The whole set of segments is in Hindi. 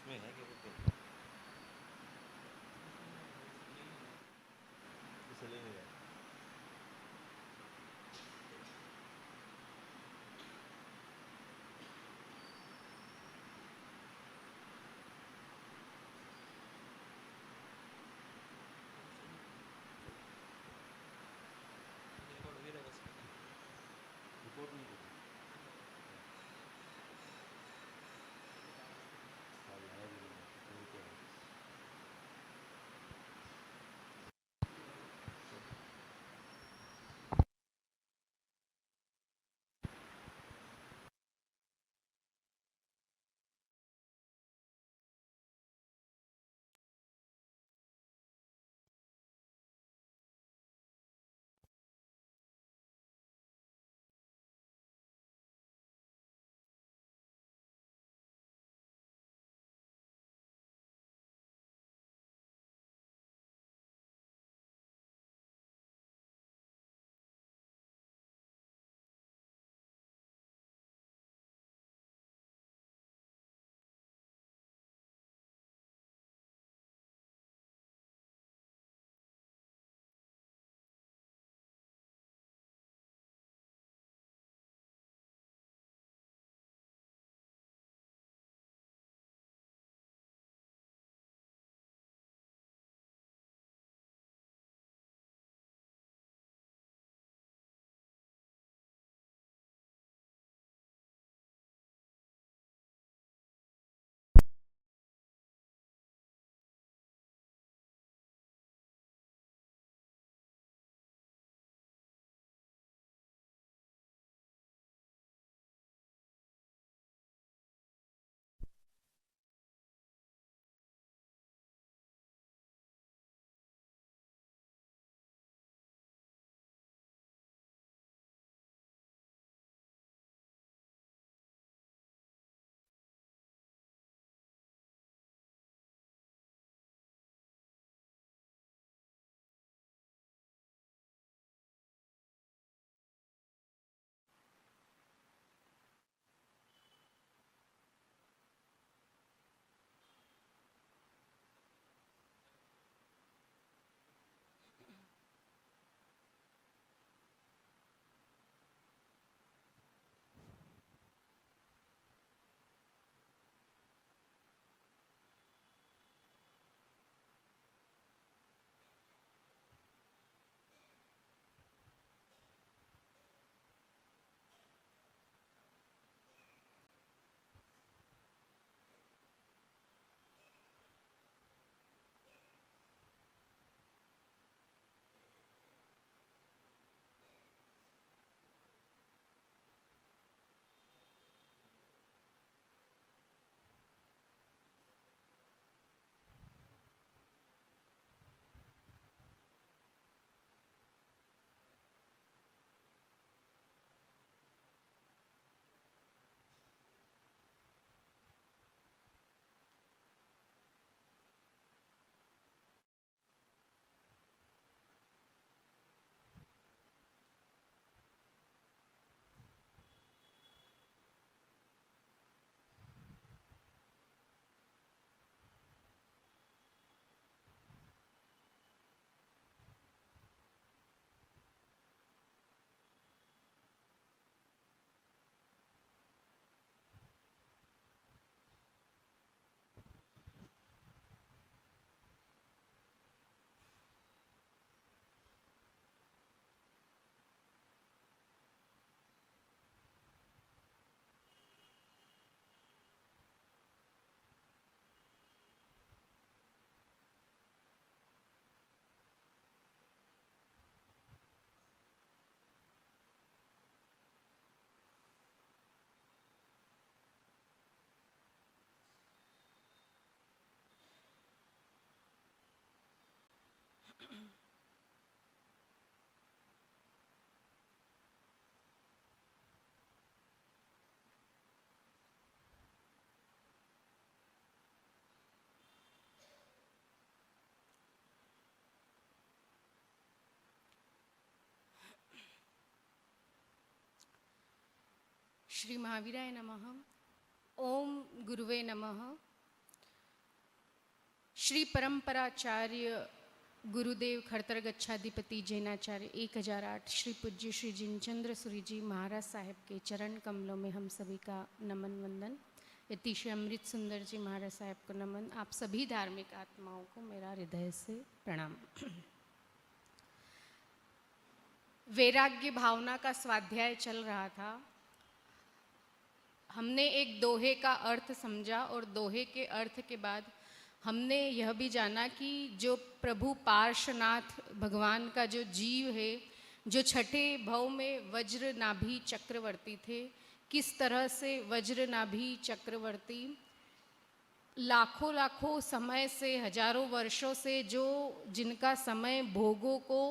इसमें है कि वो इसे ले नहीं रहा। रिपोर्ट नहीं की। हाँ, लाया भी नहीं है, तो क्या है? श्री महावीराय नमः। ओम गुरुवे नमः। श्री परंपराचार्य गुरुदेव खड़तर गच्छाधिपति जैनाचार्य 1008 श्री पूज्य श्री जिनचंद्र सूरी जी महाराज साहेब के चरण कमलों में हम सभी का नमन वंदन। यतीश अमृत सुंदर जी महाराज साहेब को नमन। आप सभी धार्मिक आत्माओं को मेरा हृदय से प्रणाम। वैराग्य भावना का स्वाध्याय चल रहा था। हमने एक दोहे का अर्थ समझा और दोहे के अर्थ के बाद हमने यह भी जाना कि जो प्रभु पार्श्वनाथ भगवान का जो जीव है, जो छठे भव में वज्र नाभि चक्रवर्ती थे, किस तरह से वज्र नाभि चक्रवर्ती लाखों लाखों समय से, हजारों वर्षों से जो जिनका समय भोगों को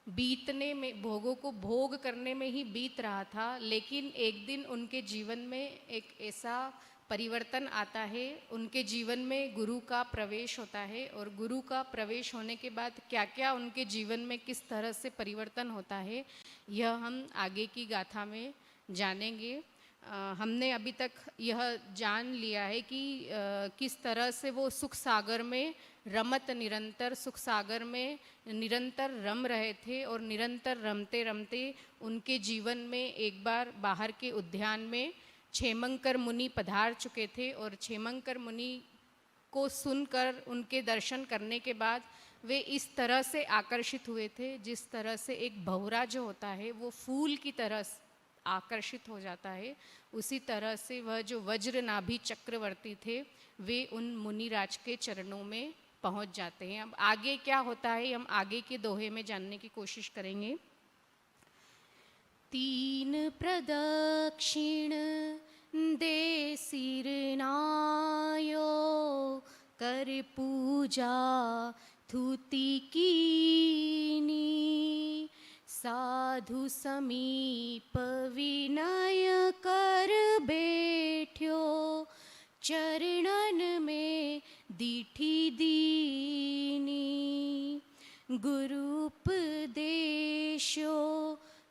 बीतने में, भोगों को भोग करने में ही बीत रहा था, लेकिन एक दिन उनके जीवन में एक ऐसा परिवर्तन आता है, उनके जीवन में गुरु का प्रवेश होता है और गुरु का प्रवेश होने के बाद क्या क्या उनके जीवन में किस तरह से परिवर्तन होता है, यह हम आगे की गाथा में जानेंगे। हमने अभी तक यह जान लिया है कि किस तरह से वो सुख सागर में रमत निरंतर, सुख सागर में निरंतर रम रहे थे और निरंतर रमते रमते उनके जीवन में एक बार बाहर के उद्यान में क्षेमंकर मुनि पधार चुके थे और क्षेमंकर मुनि को सुनकर उनके दर्शन करने के बाद वे इस तरह से आकर्षित हुए थे, जिस तरह से एक भंवरा जो होता है वो फूल की तरह आकर्षित हो जाता है, उसी तरह से वह जो वज्र नाभि चक्रवर्ती थे वे उन मुनिराज के चरणों में पहुंच जाते हैं। अब आगे क्या होता है हम आगे के दोहे में जानने की कोशिश करेंगे। तीन प्रदक्षिण दे सिर नायो, कर पूजा थुति कीनी, साधु समीप विनय कर बैठ्यो, चरणन में दीठी दीनी, गुरु उपदेशो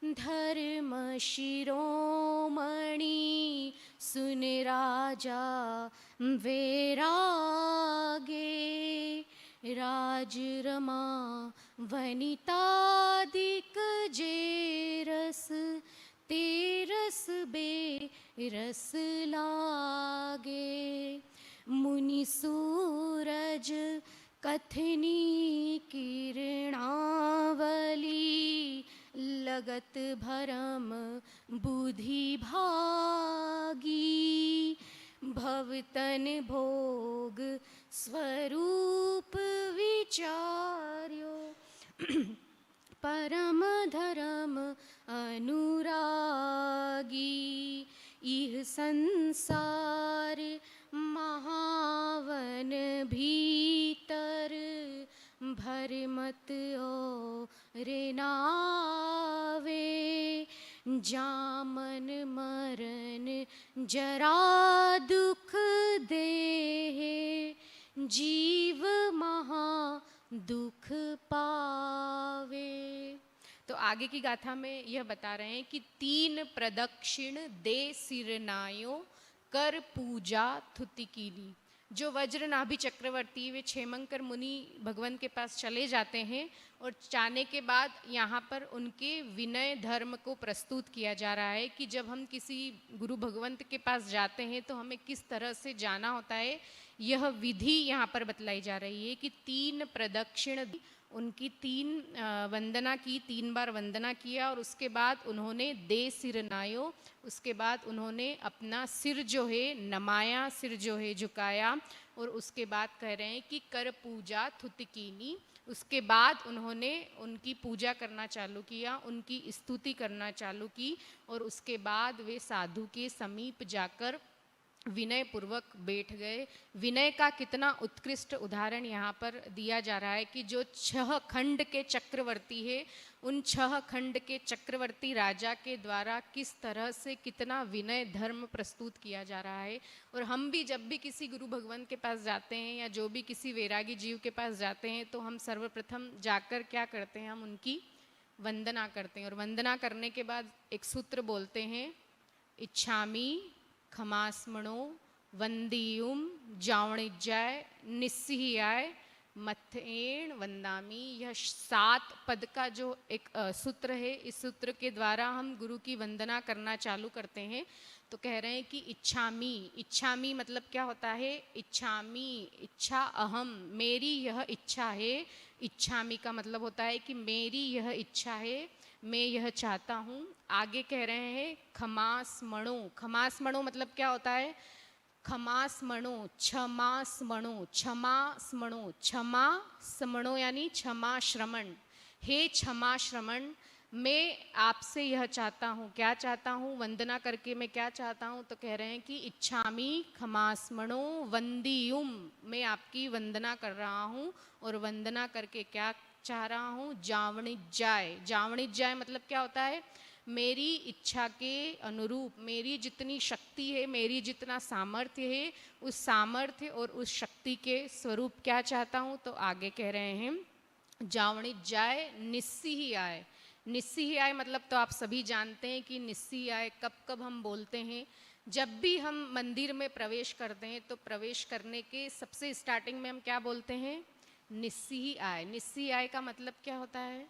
धर्म शिरोमणि, सुन राजा वैरागे, राज रमा वनितादिक जे रस, तेरस बे रस लागे, मुनि सूरज कथनी किरणावली, लगत भरम बुद्धि भागी, भवतन भोग स्वरूप विचार्यो, परम धर्म अनुरागी, इह संसार महावन भीतर, भरमत और नावे, जामन मरण जरा दुख देहे, जीव महा दुख पावे। तो आगे की गाथा में यह बता रहे हैं कि तीन प्रदक्षिण दे सिरनायो, कर पूजा थुति कीनी। जो वज्र नाभि चक्रवर्ती वे क्षेमंकर मुनि भगवान के पास चले जाते हैं और जाने के बाद यहाँ पर उनके विनय धर्म को प्रस्तुत किया जा रहा है कि जब हम किसी गुरु भगवंत के पास जाते हैं तो हमें किस तरह से जाना होता है। यह विधि यहाँ पर बतलाई जा रही है कि तीन प्रदक्षिण, उनकी तीन वंदना की, 3 बार वंदना किया और उसके बाद उन्होंने दे सिर नायो, उसके बाद उन्होंने अपना सिर जो है नमाया, सिर जो है झुकाया और उसके बाद कह रहे हैं कि कर पूजा थुति कीनी। उसके बाद उन्होंने उनकी पूजा करना चालू किया, उनकी स्तुति करना चालू की और उसके बाद वे साधु के समीप जाकर विनय पूर्वक बैठ गए। विनय का कितना उत्कृष्ट उदाहरण यहाँ पर दिया जा रहा है कि जो 6 खंड के चक्रवर्ती है, उन 6 खंड के चक्रवर्ती राजा के द्वारा किस तरह से कितना विनय धर्म प्रस्तुत किया जा रहा है। और हम भी जब भी किसी गुरु भगवान के पास जाते हैं या जो भी किसी वैरागी जीव के पास जाते हैं तो हम सर्वप्रथम जाकर क्या करते हैं, हम उनकी वंदना करते हैं और वंदना करने के बाद एक सूत्र बोलते हैं, इच्छामि खमास्मणो वंदियुम जावणिज्याय निस्सिह्याय मथेण वंदामी। यह 7 पद का जो एक सूत्र है, इस सूत्र के द्वारा हम गुरु की वंदना करना चालू करते हैं। तो कह रहे हैं कि इच्छामी, इच्छामी मतलब क्या होता है? इच्छामी, इच्छा अहम, मेरी यह इच्छा है। इच्छामी का मतलब होता है कि मेरी यह इच्छा है, मैं यह चाहता हूँ। आगे कह रहे हैं खमास मणो। खमास मणो मतलब क्या होता है? क्षमा स्मरणो, क्षमा स्मरणो, क्षमा स्मरणो, क्षमा स्मरणो यानी क्षमा श्रमण। हे क्षमा श्रमण, मैं आपसे यह चाहता हूँ। क्या चाहता हूँ? वंदना करके मैं क्या चाहता हूँ? तो कह रहे हैं कि इच्छामी क्षमा स्मरणो वंदियुम, मैं आपकी वंदना कर रहा हूँ। और वंदना करके क्या चाह रहा हूँ? जावणिज्याय। जावणिज्याय मतलब क्या होता है? मेरी इच्छा के अनुरूप, मेरी जितनी शक्ति है, मेरी जितना सामर्थ्य है, उस सामर्थ्य और उस शक्ति के स्वरूप क्या चाहता हूँ? तो आगे कह रहे हैं जावणिज्याय निस्सिह्याय। निस्सिह्याय मतलब तो आप सभी जानते हैं कि निस्सिह्याय कब कब हम बोलते हैं? जब भी हम मंदिर में प्रवेश करते हैं तो प्रवेश करने के सबसे स्टार्टिंग में हम क्या बोलते हैं? निस्सिह्याय। निस्सिह्याय का मतलब क्या होता है?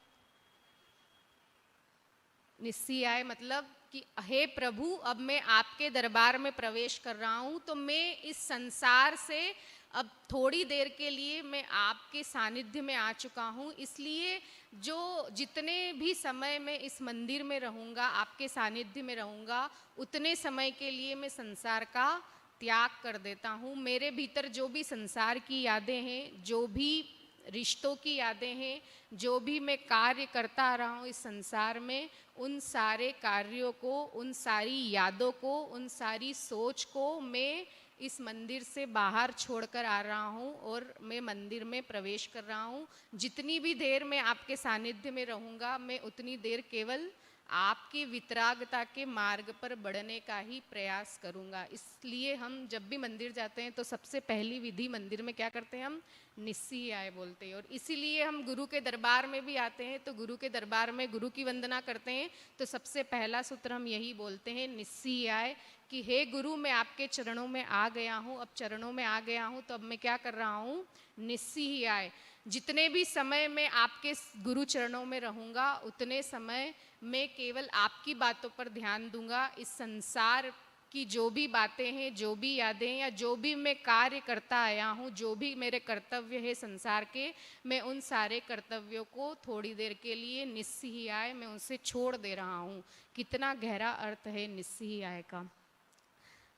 निस्सिह्याय मतलब कि हे प्रभु, अब मैं आपके दरबार में प्रवेश कर रहा हूँ, तो मैं इस संसार से अब थोड़ी देर के लिए मैं आपके सानिध्य में आ चुका हूँ। इसलिए जो जितने भी समय मैं इस मंदिर में रहूँगा, आपके सानिध्य में रहूँगा, उतने समय के लिए मैं संसार का त्याग कर देता हूँ। मेरे भीतर जो भी संसार की यादें हैं, जो भी रिश्तों की यादें हैं, जो भी मैं कार्य करता आ रहा हूँ इस संसार में, उन सारे कार्यों को, उन सारी यादों को, उन सारी सोच को मैं इस मंदिर से बाहर छोड़कर आ रहा हूँ और मैं मंदिर में प्रवेश कर रहा हूँ। जितनी भी देर मैं आपके सानिध्य में रहूँगा, मैं उतनी देर केवल आपकी वितरागता के मार्ग पर बढ़ने का ही प्रयास करूँगा। इसलिए हम जब भी मंदिर जाते हैं तो सबसे पहली विधि मंदिर में क्या करते हैं? हम निस्सिह्याय बोलते हैं। और इसीलिए हम गुरु के दरबार में भी आते हैं तो गुरु के दरबार में गुरु की वंदना करते हैं तो सबसे पहला सूत्र हम यही बोलते हैं निस्सिह्याय, कि हे गुरु, मैं आपके चरणों में आ गया हूँ। अब चरणों में आ गया हूँ तो अब मैं क्या कर रहा हूँ? निस्सिह्याय। जितने भी समय मैं आपके गुरु चरणों में रहूँगा, उतने समय मैं केवल आपकी बातों पर ध्यान दूंगा। इस संसार की जो भी बातें हैं, जो भी यादें या जो भी मैं कार्य करता आया हूँ, जो भी मेरे कर्तव्य है संसार के, मैं उन सारे कर्तव्यों को थोड़ी देर के लिए निस्सिह्याय मैं उनसे छोड़ दे रहा हूँ। कितना गहरा अर्थ है निस्सिह्याय का।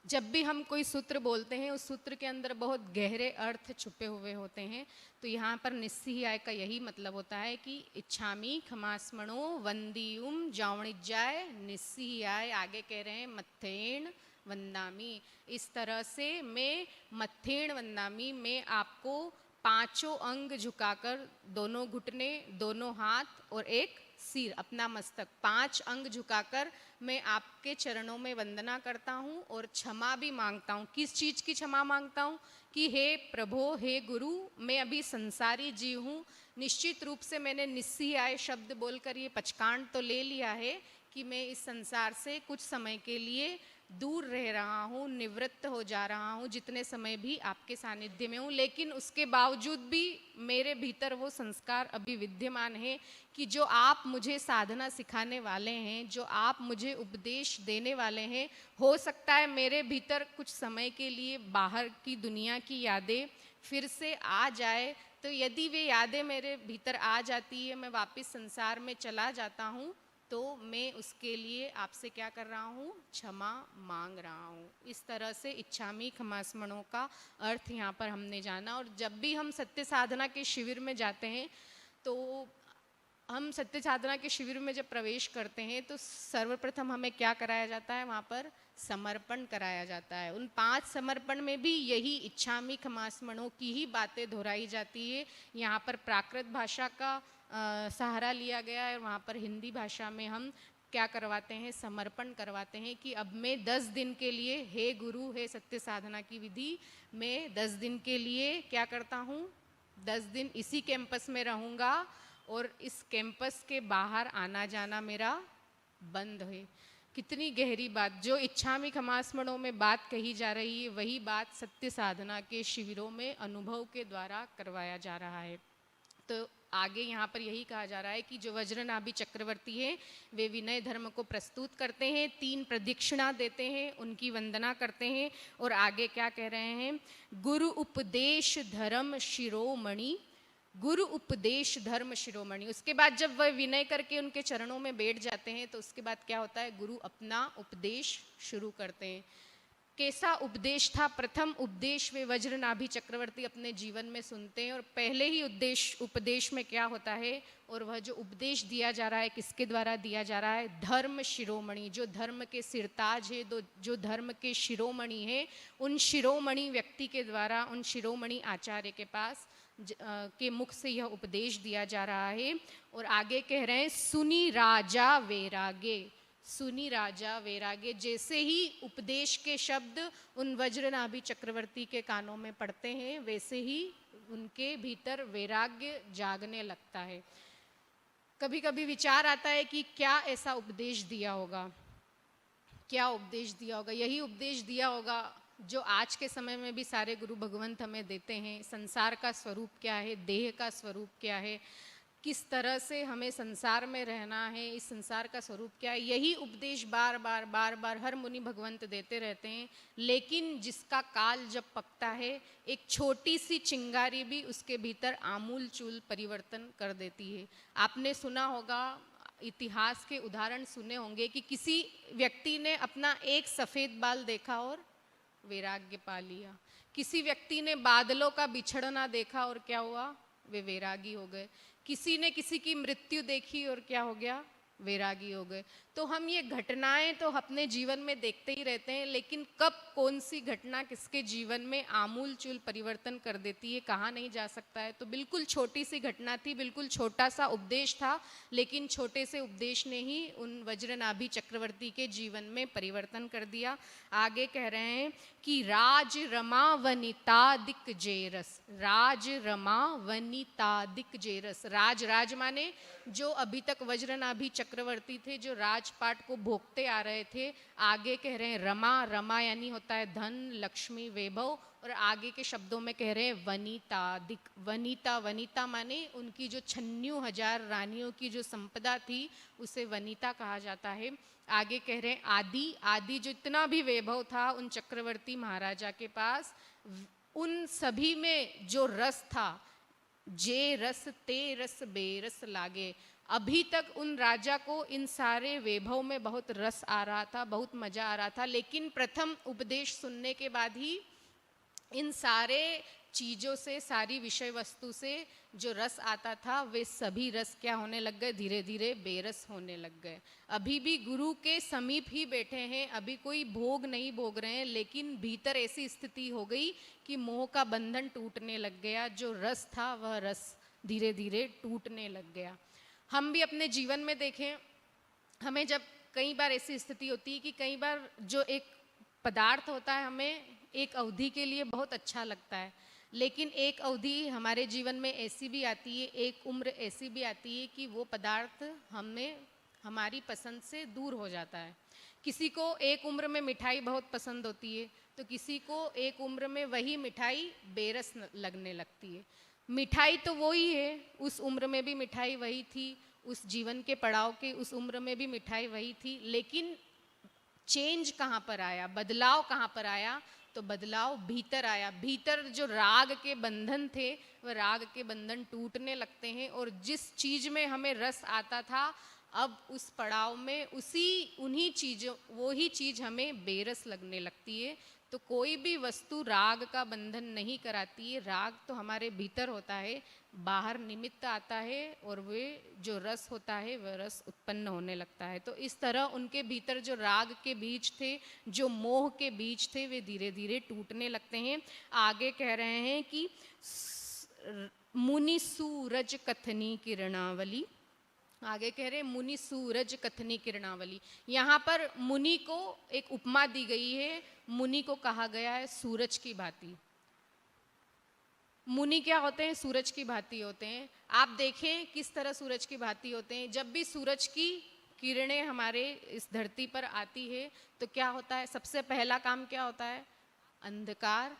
जब भी हम कोई सूत्र बोलते हैं, उस सूत्र के अंदर बहुत गहरे अर्थ छुपे हुए होते हैं। तो यहाँ पर निस्सिह्याय का यही मतलब होता है कि इच्छामी क्षमा स्मरणो वंदियुम जावणिज्याय निस्सिह्याय। आगे कह रहे हैं मथेण वंदामी। इस तरह से मैं मथेण वंदामी, मैं आपको 5 अंग झुकाकर, दोनों घुटने, दोनों हाथ और एक सिर, अपना मस्तक, 5 अंग झुकाकर मैं आपके चरणों में वंदना करता हूँ और क्षमा भी मांगता हूँ। किस चीज़ की क्षमा मांगता हूँ? कि हे प्रभो, हे गुरु, मैं अभी संसारी जीव हूँ। निश्चित रूप से मैंने निस्सिह्याय शब्द बोलकर ये पचकांड तो ले लिया है कि मैं इस संसार से कुछ समय के लिए दूर रह रहा हूँ, निवृत्त हो जा रहा हूँ, जितने समय भी आपके सानिध्य में हूँ। लेकिन उसके बावजूद भी मेरे भीतर वो संस्कार अभी विद्यमान है कि जो आप मुझे साधना सिखाने वाले हैं, जो आप मुझे उपदेश देने वाले हैं, हो सकता है मेरे भीतर कुछ समय के लिए बाहर की दुनिया की यादें फिर से आ जाए। तो यदि वे यादें मेरे भीतर आ जाती है, मैं वापस संसार में चला जाता हूँ, तो मैं उसके लिए आपसे क्या कर रहा हूँ? क्षमा मांग रहा हूँ। इस तरह से इच्छामी क्षमा स्मरणों का अर्थ यहाँ पर हमने जाना। और जब भी हम सत्य साधना के शिविर में जाते हैं तो हम सत्य साधना के शिविर में जब प्रवेश करते हैं तो सर्वप्रथम हमें क्या कराया जाता है? वहाँ पर समर्पण कराया जाता है। उन 5 समर्पण में भी यही इच्छामी क्षमा स्मरणों की ही बातें दोहराई जाती है। यहाँ पर प्राकृत भाषा का सहारा लिया गया है और वहाँ पर हिंदी भाषा में हम क्या करवाते हैं? समर्पण करवाते हैं कि अब मैं 10 दिन के लिए, हे गुरु, हे सत्य साधना की विधि, मैं 10 दिन के लिए क्या करता हूँ? 10 दिन इसी कैंपस में रहूँगा और इस कैंपस के बाहर आना जाना मेरा बंद है। कितनी गहरी बात, जो इच्छामि खमास्मरणों में बात कही जा रही है वही बात सत्य साधना के शिविरों में अनुभव के द्वारा करवाया जा रहा है। तो आगे यहाँ पर यही कहा जा रहा है कि जो वज्रनाभि चक्रवर्ती हैं वे विनय धर्म को प्रस्तुत करते हैं, 3 प्रदक्षिणा देते हैं, उनकी वंदना करते हैं और आगे क्या कह रहे हैं, गुरु उपदेश धर्म शिरोमणि, गुरु उपदेश धर्म शिरोमणि। उसके बाद जब वह विनय करके उनके चरणों में बैठ जाते हैं तो उसके बाद क्या होता है, गुरु अपना उपदेश शुरू करते हैं। कैसा उपदेश था? प्रथम उपदेश वे वज्रनाभि चक्रवर्ती अपने जीवन में सुनते हैं और पहले ही उपदेश में क्या होता है, और वह जो उपदेश दिया जा रहा है किसके द्वारा दिया जा रहा है, धर्म शिरोमणि, जो धर्म के सिरताज है, जो धर्म के शिरोमणि है, उन शिरोमणि व्यक्ति के द्वारा, उन शिरोमणि आचार्य के पास के मुख से यह उपदेश दिया जा रहा है। और आगे कह रहे हैं सुनी राजा वैरागे, सुनी राजा वैरागे। जैसे ही उपदेश के शब्द उन वज्रनाभि चक्रवर्ती के कानों में पड़ते हैं वैसे ही उनके भीतर वैराग्य जागने लगता है। कभी कभी विचार आता है कि क्या ऐसा उपदेश दिया होगा, क्या उपदेश दिया होगा, यही उपदेश दिया होगा जो आज के समय में भी सारे गुरु भगवंत हमें देते हैं। संसार का स्वरूप क्या है, देह का स्वरूप क्या है, किस तरह से हमें संसार में रहना है, इस संसार का स्वरूप क्या है, यही उपदेश बार बार हर मुनि भगवंत देते रहते हैं। लेकिन जिसका काल जब पकता है, एक छोटी सी चिंगारी भी उसके भीतर आमूल चूल परिवर्तन कर देती है। आपने सुना होगा, इतिहास के उदाहरण सुने होंगे कि किसी व्यक्ति ने अपना एक सफ़ेद बाल देखा और वैराग्य पा लिया, किसी व्यक्ति ने बादलों का बिछड़ना देखा और क्या हुआ, वे वैरागी हो गए, किसी ने किसी की मृत्यु देखी और क्या हो गया, वैरागी हो गए। तो हम ये घटनाएं तो अपने जीवन में देखते ही रहते हैं, लेकिन कब कौन सी घटना किसके जीवन में आमूल चूल परिवर्तन कर देती है कहा नहीं जा सकता है। तो बिल्कुल छोटी सी घटना थी, बिल्कुल छोटा सा उपदेश था, लेकिन छोटे से उपदेश ने ही उन वज्रनाभि चक्रवर्ती के जीवन में परिवर्तन कर दिया। आगे कह रहे हैं कि राज रमा वनिता दिक जेरस, राज रमा वनिता दिक जेरस। राज माने जो अभी तक वज्रनाभि चक्रवर्ती थे, जो राजपाट को भोगते आ रहे थे। आगे कह रहे हैं रमा यानी होता है धन, लक्ष्मी, वैभव, और आगे के शब्दों में कह रहे हैं वनिता दिक। वनिता माने उनकी जो 96,000 रानियों की जो संपदा थी उसे वनिता कहा जाता है। आगे कह रहे हैं आदि जो इतना भी वैभव था उन चक्रवर्ती महाराजा के पास, उन सभी में जो रस था, जे रस ते रस बेरस लागे। अभी तक उन राजा को इन सारे वैभव में बहुत रस आ रहा था, बहुत मजा आ रहा था, लेकिन प्रथम उपदेश सुनने के बाद ही इन सारे चीज़ों से, सारी विषय वस्तु से जो रस आता था वे सभी रस क्या होने लग गए, धीरे धीरे बेरस होने लग गए। अभी भी गुरु के समीप ही बैठे हैं, अभी कोई भोग नहीं भोग रहे हैं, लेकिन भीतर ऐसी स्थिति हो गई कि मोह का बंधन टूटने लग गया, जो रस था वह रस धीरे धीरे टूटने लग गया। हम भी अपने जीवन में देखें, हमें जब कई बार ऐसी स्थिति होती है कि कई बार जो एक पदार्थ होता है हमें एक अवधि के लिए बहुत अच्छा लगता है, लेकिन एक अवधि हमारे जीवन में ऐसी भी आती है, एक उम्र ऐसी भी आती है कि वो पदार्थ हमें हमारी पसंद से दूर हो जाता है। किसी को एक उम्र में मिठाई बहुत पसंद होती है, तो किसी को एक उम्र में वही मिठाई बेरस लगने लगती है। मिठाई तो वही है, उस उम्र में भी मिठाई वही थी, उस जीवन के पड़ाव के उस उम्र में भी मिठाई वही थी, लेकिन चेंज कहाँ पर आया, बदलाव कहाँ पर आया, तो बदलाव भीतर आया। भीतर जो राग के बंधन थे वह राग के बंधन टूटने लगते हैं, और जिस चीज़ में हमें रस आता था अब उस पड़ाव में उन्हीं चीज़ों, वो ही चीज़ हमें बेरस लगने लगती है। तो कोई भी वस्तु राग का बंधन नहीं कराती है, राग तो हमारे भीतर होता है, बाहर निमित्त आता है और वे जो रस होता है वह रस उत्पन्न होने लगता है। तो इस तरह उनके भीतर जो राग के बीज थे, जो मोह के बीज थे, वे धीरे धीरे टूटने लगते हैं। आगे कह रहे हैं कि मुनि सूरज कथनी किरणावली, आगे कह रहे मुनि सूरज कथनी किरणावली। यहाँ पर मुनि को एक उपमा दी गई है, मुनि को कहा गया है सूरज की भांति। मुनि क्या होते हैं, सूरज की भांति होते हैं। आप देखें किस तरह सूरज की भांति होते हैं। जब भी सूरज की किरणें हमारे इस धरती पर आती है तो क्या होता है, सबसे पहला काम क्या होता है, अंधकार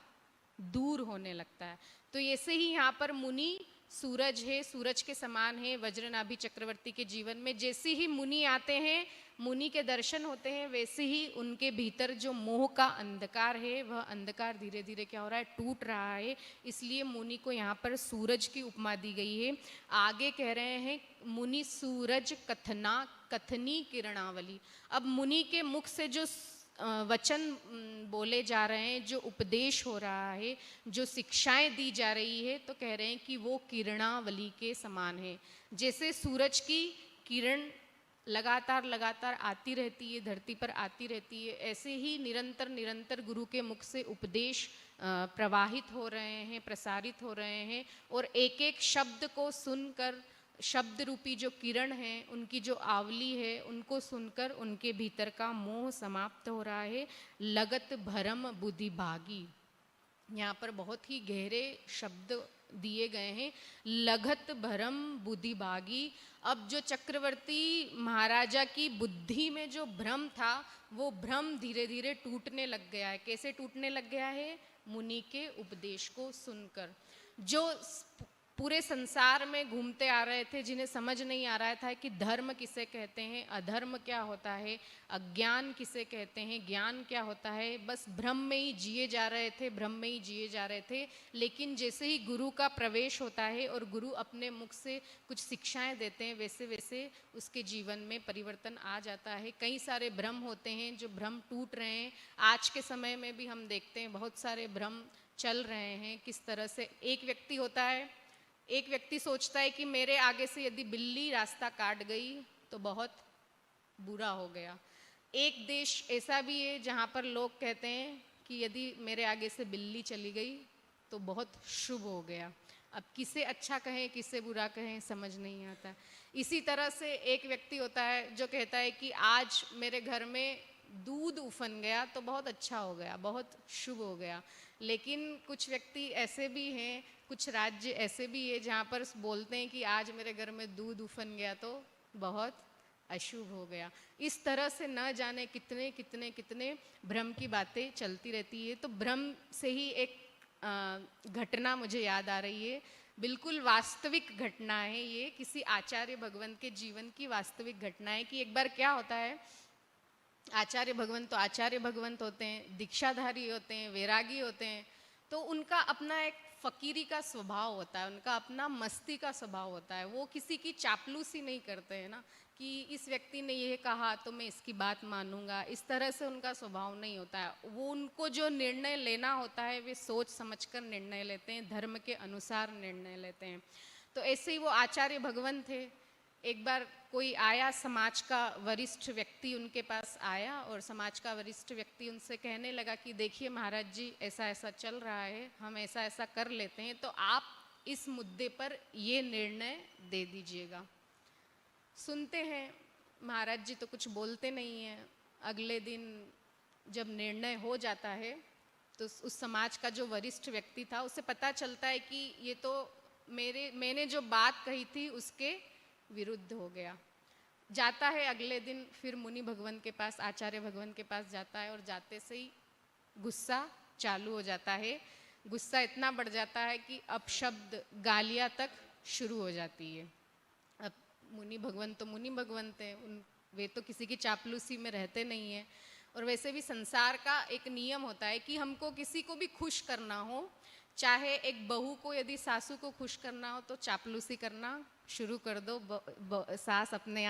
दूर होने लगता है। तो ऐसे ही यहाँ पर मुनि सूरज है, सूरज के समान है वज्रनाभि चक्रवर्ती के जीवन में। जैसे ही मुनि आते हैं, मुनि के दर्शन होते हैं, वैसे ही उनके भीतर जो मोह का अंधकार है वह अंधकार धीरे धीरे क्या हो रहा है, टूट रहा है। इसलिए मुनि को यहाँ पर सूरज की उपमा दी गई है। आगे कह रहे हैं मुनि सूरज कथनी किरणावली। अब मुनि के मुख से जो वचन बोले जा रहे हैं, जो उपदेश हो रहा है, जो शिक्षाएं दी जा रही है, तो कह रहे हैं कि वो किरणावली के समान है। जैसे सूरज की किरण लगातार लगातार आती रहती है, धरती पर आती रहती है, ऐसे ही निरंतर निरंतर गुरु के मुख से उपदेश प्रवाहित हो रहे हैं, प्रसारित हो रहे हैं। और एक एक शब्द को सुनकर, शब्द रूपी जो किरण है, उनकी जो आवली है, उनको सुनकर उनके भीतर का मोह समाप्त हो रहा है। लगत भरम बुद्धि भागी, यहाँ पर बहुत ही गहरे शब्द दिए गए हैं। लगत भरम बुद्धि भागी। अब जो चक्रवर्ती महाराजा की बुद्धि में जो भ्रम था, वो भ्रम धीरे धीरे टूटने लग गया है। कैसे टूटने लग गया है, मुनि के उपदेश को सुनकर। जो पूरे संसार में घूमते आ रहे थे, जिन्हें समझ नहीं आ रहा था कि धर्म किसे कहते हैं, अधर्म क्या होता है, अज्ञान किसे कहते हैं, ज्ञान क्या होता है, बस भ्रम में ही जिए जा रहे थे, भ्रम में ही जिए जा रहे थे। लेकिन जैसे ही गुरु का प्रवेश होता है और गुरु अपने मुख से कुछ शिक्षाएं देते हैं, वैसे वैसे उसके जीवन में परिवर्तन आ जाता है। कई सारे भ्रम होते हैं जो भ्रम टूट रहे हैं। आज के समय में भी हम देखते हैं बहुत सारे भ्रम चल रहे हैं। किस तरह से एक व्यक्ति होता है, एक व्यक्ति सोचता है कि मेरे आगे से यदि बिल्ली रास्ता काट गई तो बहुत बुरा हो गया। एक देश ऐसा भी है जहाँ पर लोग कहते हैं कि यदि मेरे आगे से बिल्ली चली गई तो बहुत शुभ हो गया। अब किसे अच्छा कहें किसे बुरा कहें समझ नहीं आता। इसी तरह से एक व्यक्ति होता है जो कहता है कि आज मेरे घर में दूध उफन गया तो बहुत अच्छा हो गया, बहुत शुभ हो गया। लेकिन कुछ व्यक्ति ऐसे भी हैं, कुछ राज्य ऐसे भी है जहाँ पर बोलते हैं कि आज मेरे घर में दूध उफन गया तो बहुत अशुभ हो गया। इस तरह से न जाने कितने कितने कितने भ्रम की बातें चलती रहती है। तो भ्रम से ही एक घटना मुझे याद आ रही है, बिल्कुल वास्तविक घटना है ये, किसी आचार्य भगवंत के जीवन की वास्तविक घटना है। कि एक बार क्या होता है, आचार्य भगवंत तो आचार्य भगवंत होते हैं, दीक्षाधारी होते हैं, वैरागी होते हैं, तो उनका अपना एक फकीरी का स्वभाव होता है, उनका अपना मस्ती का स्वभाव होता है। वो किसी की चापलूसी नहीं करते हैं ना, कि इस व्यक्ति ने ये कहा तो मैं इसकी बात मानूंगा, इस तरह से उनका स्वभाव नहीं होता है। वो उनको जो निर्णय लेना होता है वे सोच समझकर निर्णय लेते हैं, धर्म के अनुसार निर्णय लेते हैं। तो ऐसे ही वो आचार्य भगवंत थे। एक बार कोई आया, समाज का वरिष्ठ व्यक्ति उनके पास आया और समाज का वरिष्ठ व्यक्ति उनसे कहने लगा कि देखिए महाराज जी, ऐसा ऐसा चल रहा है, हम ऐसा ऐसा कर लेते हैं, तो आप इस मुद्दे पर ये निर्णय दे दीजिएगा। सुनते हैं, महाराज जी तो कुछ बोलते नहीं हैं। अगले दिन जब निर्णय हो जाता है तो उस समाज का जो वरिष्ठ व्यक्ति था उसे पता चलता है कि ये तो मैंने जो बात कही थी उसके विरुद्ध हो गया। जाता है अगले दिन फिर मुनि भगवंत के पास, आचार्य भगवंत के पास जाता है, और जाते से ही गुस्सा चालू हो जाता है। गुस्सा इतना बढ़ जाता है कि अपशब्द, गालियाँ तक शुरू हो जाती है। अब मुनि भगवंत तो मुनि भगवंत हैं, वे तो किसी की चापलूसी में रहते नहीं हैं। और वैसे भी संसार का एक नियम होता है कि हमको किसी को भी खुश करना हो, चाहे एक बहू को यदि सासू को खुश करना हो तो चापलूसी करना शुरू कर दो, सास अपने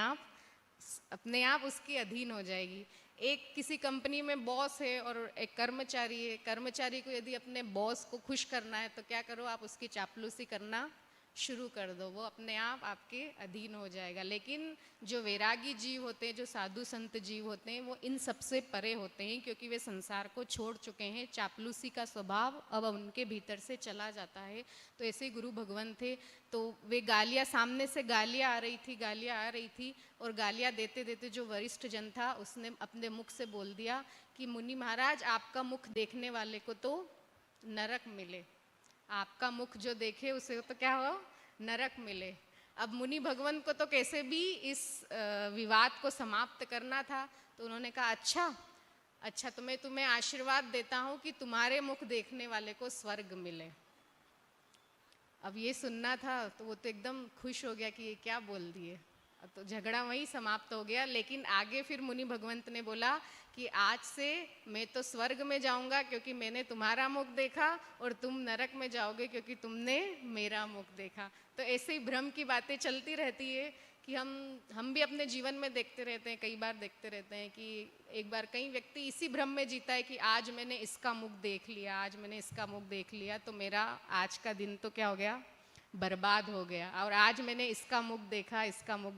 आप उसके अधीन हो जाएगी। एक किसी कंपनी में बॉस है और एक कर्मचारी है, कर्मचारी को यदि अपने बॉस को खुश करना है तो क्या करो, आप उसकी चापलूसी करना शुरू कर दो, वो अपने आप आपके अधीन हो जाएगा। लेकिन जो वैरागी जीव होते हैं, जो साधु संत जीव होते हैं, वो इन सबसे परे होते हैं, क्योंकि वे संसार को छोड़ चुके हैं। चापलूसी का स्वभाव अब उनके भीतर से चला जाता है। तो ऐसे ही गुरु भगवान थे, तो वे गालियाँ, सामने से गालियाँ आ रही थी और गालियाँ देते देते जो वरिष्ठ जन था उसने अपने मुख से बोल दिया कि मुनि महाराज, आपका मुख देखने वाले को तो नरक मिले, आपका मुख जो देखे उसे तो क्या हो, नरक मिले। अब मुनि भगवंत को तो कैसे भी इस विवाद को समाप्त करना था, तो उन्होंने कहा अच्छा तो मैं तुम्हें आशीर्वाद देता हूँ कि तुम्हारे मुख देखने वाले को स्वर्ग मिले। अब ये सुनना था तो वो तो एकदम खुश हो गया कि ये क्या बोल दिए। अब तो झगड़ा वहीं समाप्त हो गया। लेकिन आगे फिर मुनि भगवंत ने बोला कि आज से मैं तो स्वर्ग में जाऊंगा क्योंकि मैंने तुम्हारा मुख देखा, और तुम नरक में जाओगे क्योंकि तुमने मेरा मुख देखा। तो ऐसे ही भ्रम की बातें चलती रहती है कि हम भी अपने जीवन में देखते रहते हैं, कई बार देखते रहते हैं कि एक बार कई व्यक्ति इसी भ्रम में जीता है कि आज मैंने इसका मुख देख लिया, आज मैंने इसका मुख देख लिया, तो मेरा आज का दिन तो क्या हो गया, बर्बाद हो गया। और आज मैंने इसका मुख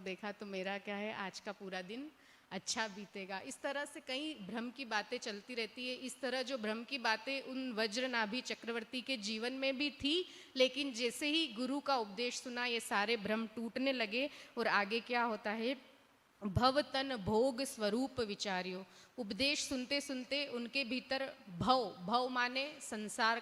देखा तो मेरा क्या है, आज का पूरा दिन अच्छा बीतेगा। इस तरह से कई भ्रम की बातें चलती रहती है। इस तरह जो भ्रम की बातें उन वज्रनाभि चक्रवर्ती के जीवन में भी थी, लेकिन जैसे ही गुरु का उपदेश सुना ये सारे भ्रम टूटने लगे। और आगे क्या होता है, भव तन भोग स्वरूप विचार्यो। उपदेश सुनते सुनते उनके भीतर भव माने संसार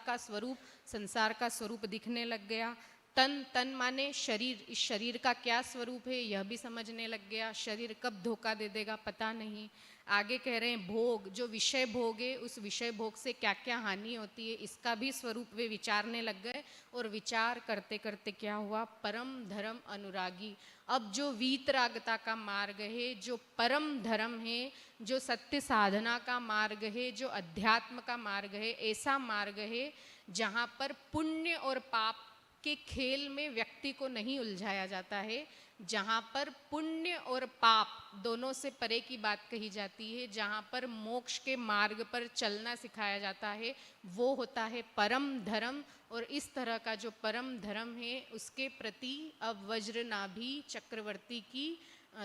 का स्वरूप दिखने लग गया। तन माने शरीर, इस शरीर का क्या स्वरूप है यह भी समझने लग गया। शरीर कब धोखा दे देगा पता नहीं। आगे कह रहे हैं भोग, जो विषय भोग है उस विषय भोग से क्या क्या हानि होती है इसका भी स्वरूप वे विचारने लग गए। और विचार करते करते क्या हुआ, परम धर्म अनुरागी। अब जो वीतरागता का मार्ग है, जो परम धर्म है, जो सत्य साधना का मार्ग है, जो अध्यात्म का मार्ग है, ऐसा मार्ग है जहाँ पर पुण्य और पाप के खेल में व्यक्ति को नहीं उलझाया जाता है, जहाँ पर पुण्य और पाप दोनों से परे की बात कही जाती है, जहाँ पर मोक्ष के मार्ग पर चलना सिखाया जाता है, वो होता है परम धर्म। और इस तरह का जो परम धर्म है उसके प्रति अब वज्रनाभि चक्रवर्ती की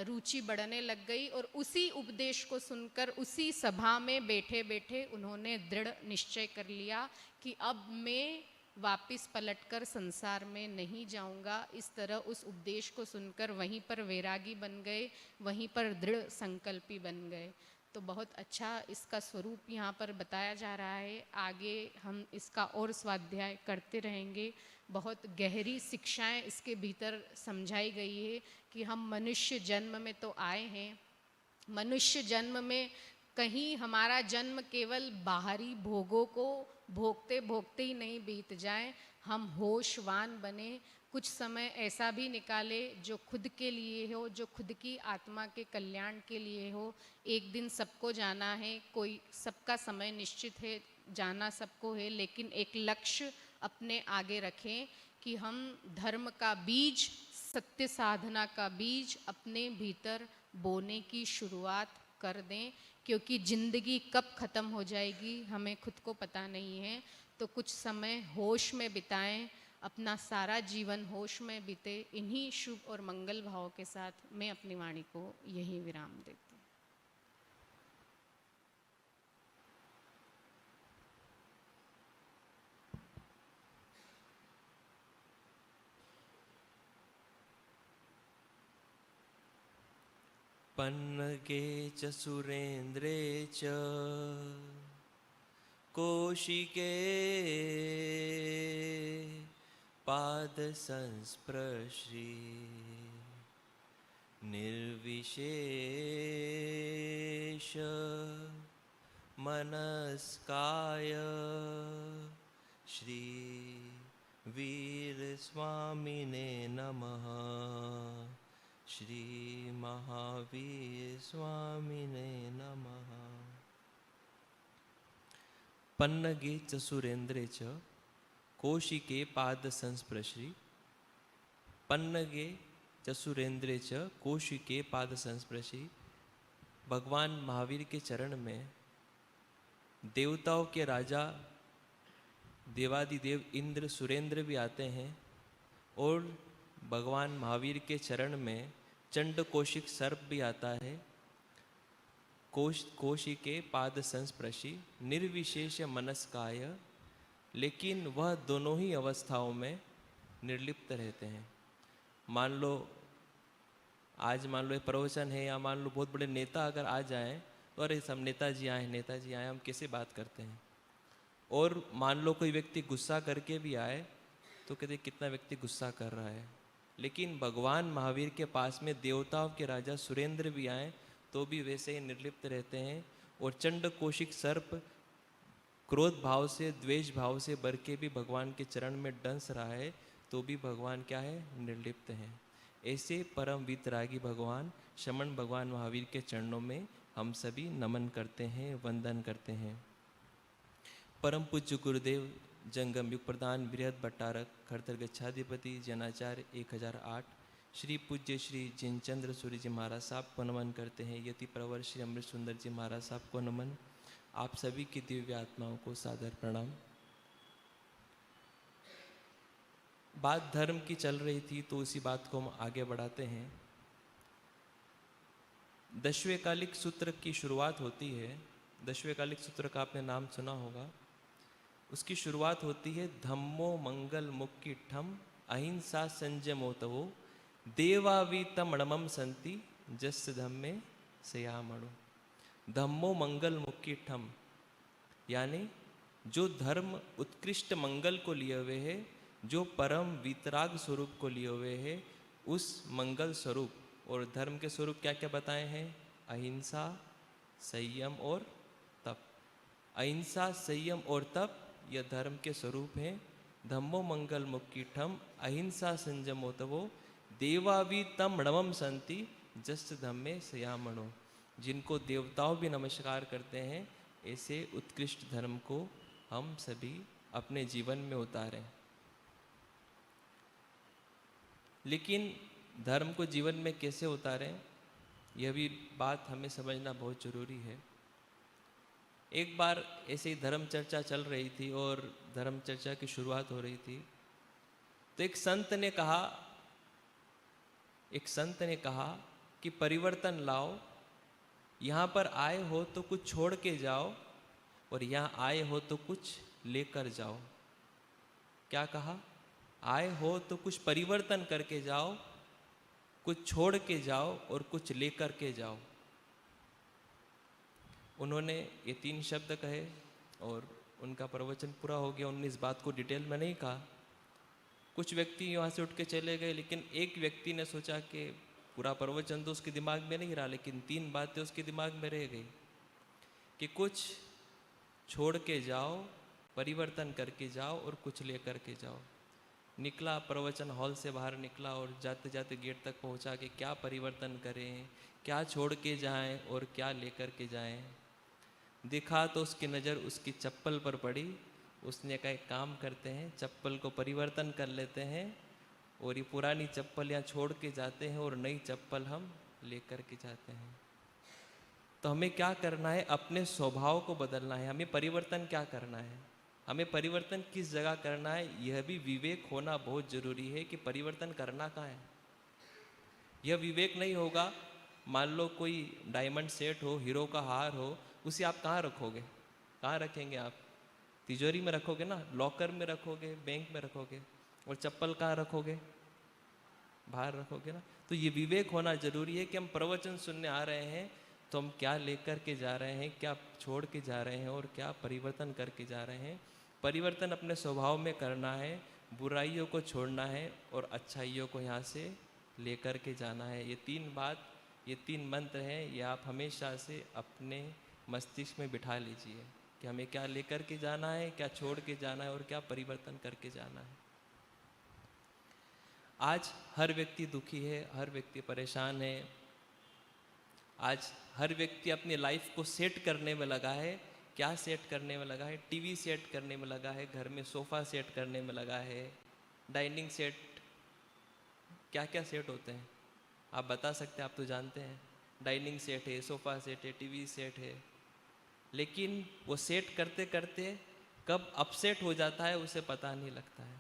रुचि बढ़ने लग गई। और उसी उपदेश को सुनकर उसी सभा में बैठे बैठे उन्होंने दृढ़ निश्चय कर लिया कि अब मैं वापिस पलटकर संसार में नहीं जाऊंगा। इस तरह उस उपदेश को सुनकर वहीं पर वैरागी बन गए, वहीं पर दृढ़ संकल्पी बन गए। तो बहुत अच्छा इसका स्वरूप यहाँ पर बताया जा रहा है। आगे हम इसका और स्वाध्याय करते रहेंगे। बहुत गहरी शिक्षाएं इसके भीतर समझाई गई है कि हम मनुष्य जन्म में तो आए हैं, मनुष्य जन्म में कहीं हमारा जन्म केवल बाहरी भोगों को भोगते भोगते ही नहीं बीत जाए, हम होशवान बने, कुछ समय ऐसा भी निकाले जो खुद के लिए हो, जो खुद की आत्मा के कल्याण के लिए हो। एक दिन सबको जाना है, कोई सबका समय निश्चित है, जाना सबको है, लेकिन एक लक्ष्य अपने आगे रखें कि हम धर्म का बीज, सत्य साधना का बीज अपने भीतर बोने की शुरुआत कर दें, क्योंकि ज़िंदगी कब ख़त्म हो जाएगी हमें खुद को पता नहीं है। तो कुछ समय होश में बिताएं, अपना सारा जीवन होश में बीते। इन्हीं शुभ और मंगल भाव के साथ मैं अपनी वाणी को यहीं विराम देती हूँ। पन्नगे च सुरेन्द्रे च कौशिके पादसंस्पृशि निर्विशेष मनस्काय श्री वीर स्वामिने नमः। श्री महावीर स्वामिने नमः। पन्नगे च सुरेन्द्रे च कौशिके पाद संस्पृशि। पन्नगे च सुरेन्द्रे च कौशिके पाद संस्पृशि। भगवान महावीर के चरण में देवताओं के राजा देवादिदेव इंद्र सुरेंद्र भी आते हैं, और भगवान महावीर के चरण में चंड कौशिक सर्प भी आता है। कौशिके पाद संस्पृशि निर्विशेष मनस्काय, लेकिन वह दोनों ही अवस्थाओं में निर्लिप्त रहते हैं। मान लो आज एक प्रवचन है, या मान लो बहुत बड़े नेता अगर आ जाएं तो अरे सब नेताजी आए हम कैसे बात करते हैं। और मान लो कोई व्यक्ति गुस्सा करके भी आए तो कहते कितना व्यक्ति गुस्सा कर रहा है। लेकिन भगवान महावीर के पास में देवताओं के राजा सुरेंद्र भी आए तो भी वैसे ही निर्लिप्त रहते हैं। और चंड कोशिक सर्प क्रोध भाव से, द्वेष भाव से बर के भी भगवान के चरण में डंस रहा है तो भी भगवान क्या है, निर्लिप्त हैं। ऐसे परम वीतरागी भगवान शमन भगवान महावीर के चरणों में हम सभी नमन करते हैं, वंदन करते हैं। परम पूज्य गुरुदेव जंगम युग प्रधान बृहद भट्टारक खड़तर गच्छाधिपति जनाचार्य 1008 श्री पूज्य श्री जिनचंद्र सूर्य जी महाराज साहब को नमन करते हैं। यति प्रवर श्री अमृत सुंदर जी महाराज साहब को नमन। आप सभी की दिव्य आत्माओं को सादर प्रणाम। बात धर्म की चल रही थी तो उसी बात को हम आगे बढ़ाते हैं। दशवें कालिक सूत्र की शुरुआत होती है। दशवें कालिक सूत्र का आपने नाम सुना होगा। उसकी शुरुआत होती है धम्मो मंगल मुक्कीठम अहिंसा संयमोतवो देवावीतमणमम संति जस धम्मे सयामणो। धम्मो मंगल मुक्कीठम यानी जो धर्म उत्कृष्ट मंगल को लिए हुए है, जो परम वीतराग स्वरूप को लिए हुए है, उस मंगल स्वरूप और धर्म के स्वरूप क्या क्या बताए हैं? अहिंसा, संयम और तप। अहिंसा, संयम और तप यह धर्म के स्वरूप हैं। धम्मो मंगल मुक्कीठम अहिंसा संयमोतवो देवावीतम णमम संति जस धम्मे सयामणो। जिनको देवताओं भी नमस्कार करते हैं, ऐसे उत्कृष्ट धर्म को हम सभी अपने जीवन में उतारें। लेकिन धर्म को जीवन में कैसे उतारें, यह भी बात हमें समझना बहुत जरूरी है। एक बार ऐसे ही धर्म चर्चा चल रही थी और धर्म चर्चा की शुरुआत हो रही थी तो एक संत ने कहा कि परिवर्तन लाओ, यहाँ पर आए हो तो कुछ छोड़ के जाओ और यहाँ आए हो तो कुछ लेकर जाओ। क्या कहा? आए हो तो कुछ परिवर्तन करके जाओ, कुछ छोड़ के जाओ और कुछ लेकर के जाओ। उन्होंने ये 3 शब्द कहे और उनका प्रवचन पूरा हो गया। उन्होंने इस बात को डिटेल में नहीं कहा। कुछ व्यक्ति यहाँ से उठ के चले गए, लेकिन एक व्यक्ति ने सोचा कि पूरा प्रवचन तो उसके दिमाग में नहीं रहा, लेकिन 3 बातें उसके दिमाग में रह गई कि कुछ छोड़ के जाओ, परिवर्तन करके जाओ और कुछ ले करके जाओ। निकला, प्रवचन हॉल से बाहर निकला और जाते जाते गेट तक पहुँचा कि क्या परिवर्तन करें, क्या छोड़ के जाएं और क्या लेकर के जाएं। देखा तो उसकी नज़र उसकी चप्पल पर पड़ी। उसने कहा एक काम करते हैं, चप्पल को परिवर्तन कर लेते हैं और ये पुरानी चप्पल यहाँ छोड़ के जाते हैं और नई चप्पल हम लेकर के जाते हैं। तो हमें क्या करना है? अपने स्वभाव को बदलना है। हमें परिवर्तन क्या करना है, हमें परिवर्तन किस जगह करना है, यह भी विवेक होना बहुत ज़रूरी है कि परिवर्तन करना कहाँ है। यह विवेक नहीं होगा, मान लो कोई डायमंड सेट हो, हीरो का हार हो, उसे आप कहाँ रखोगे? कहाँ रखेंगे आप? तिजोरी में रखोगे ना, लॉकर में रखोगे, बैंक में रखोगे। और चप्पल कहाँ रखोगे? बाहर रखोगे ना। तो ये विवेक होना जरूरी है कि हम प्रवचन सुनने आ रहे हैं तो हम क्या लेकर के जा रहे हैं, क्या छोड़ के जा रहे हैं और क्या परिवर्तन करके जा रहे हैं। परिवर्तन अपने स्वभाव में करना है, बुराइयों को छोड़ना है और अच्छाइयों को यहाँ से लेकर के जाना है। ये 3 मंत्र हैं, ये आप हमेशा से अपने मस्तिष्क में बिठा लीजिए कि हमें क्या लेकर के जाना है, क्या छोड़ के जाना है और क्या परिवर्तन करके जाना है। आज हर व्यक्ति दुखी है, हर व्यक्ति परेशान है। आज हर व्यक्ति अपनी लाइफ को सेट करने में लगा है। क्या सेट करने में लगा है? टीवी सेट करने में लगा है, घर में सोफ़ा सेट करने में लगा है, डाइनिंग सेट। क्या क्या सेट होते हैं आप बता सकते हैं? आप तो जानते हैं, डाइनिंग सेट है, सोफ़ा सेट है, टीवी सेट है। लेकिन वो सेट करते करते कब अपसेट हो जाता है उसे पता नहीं लगता है।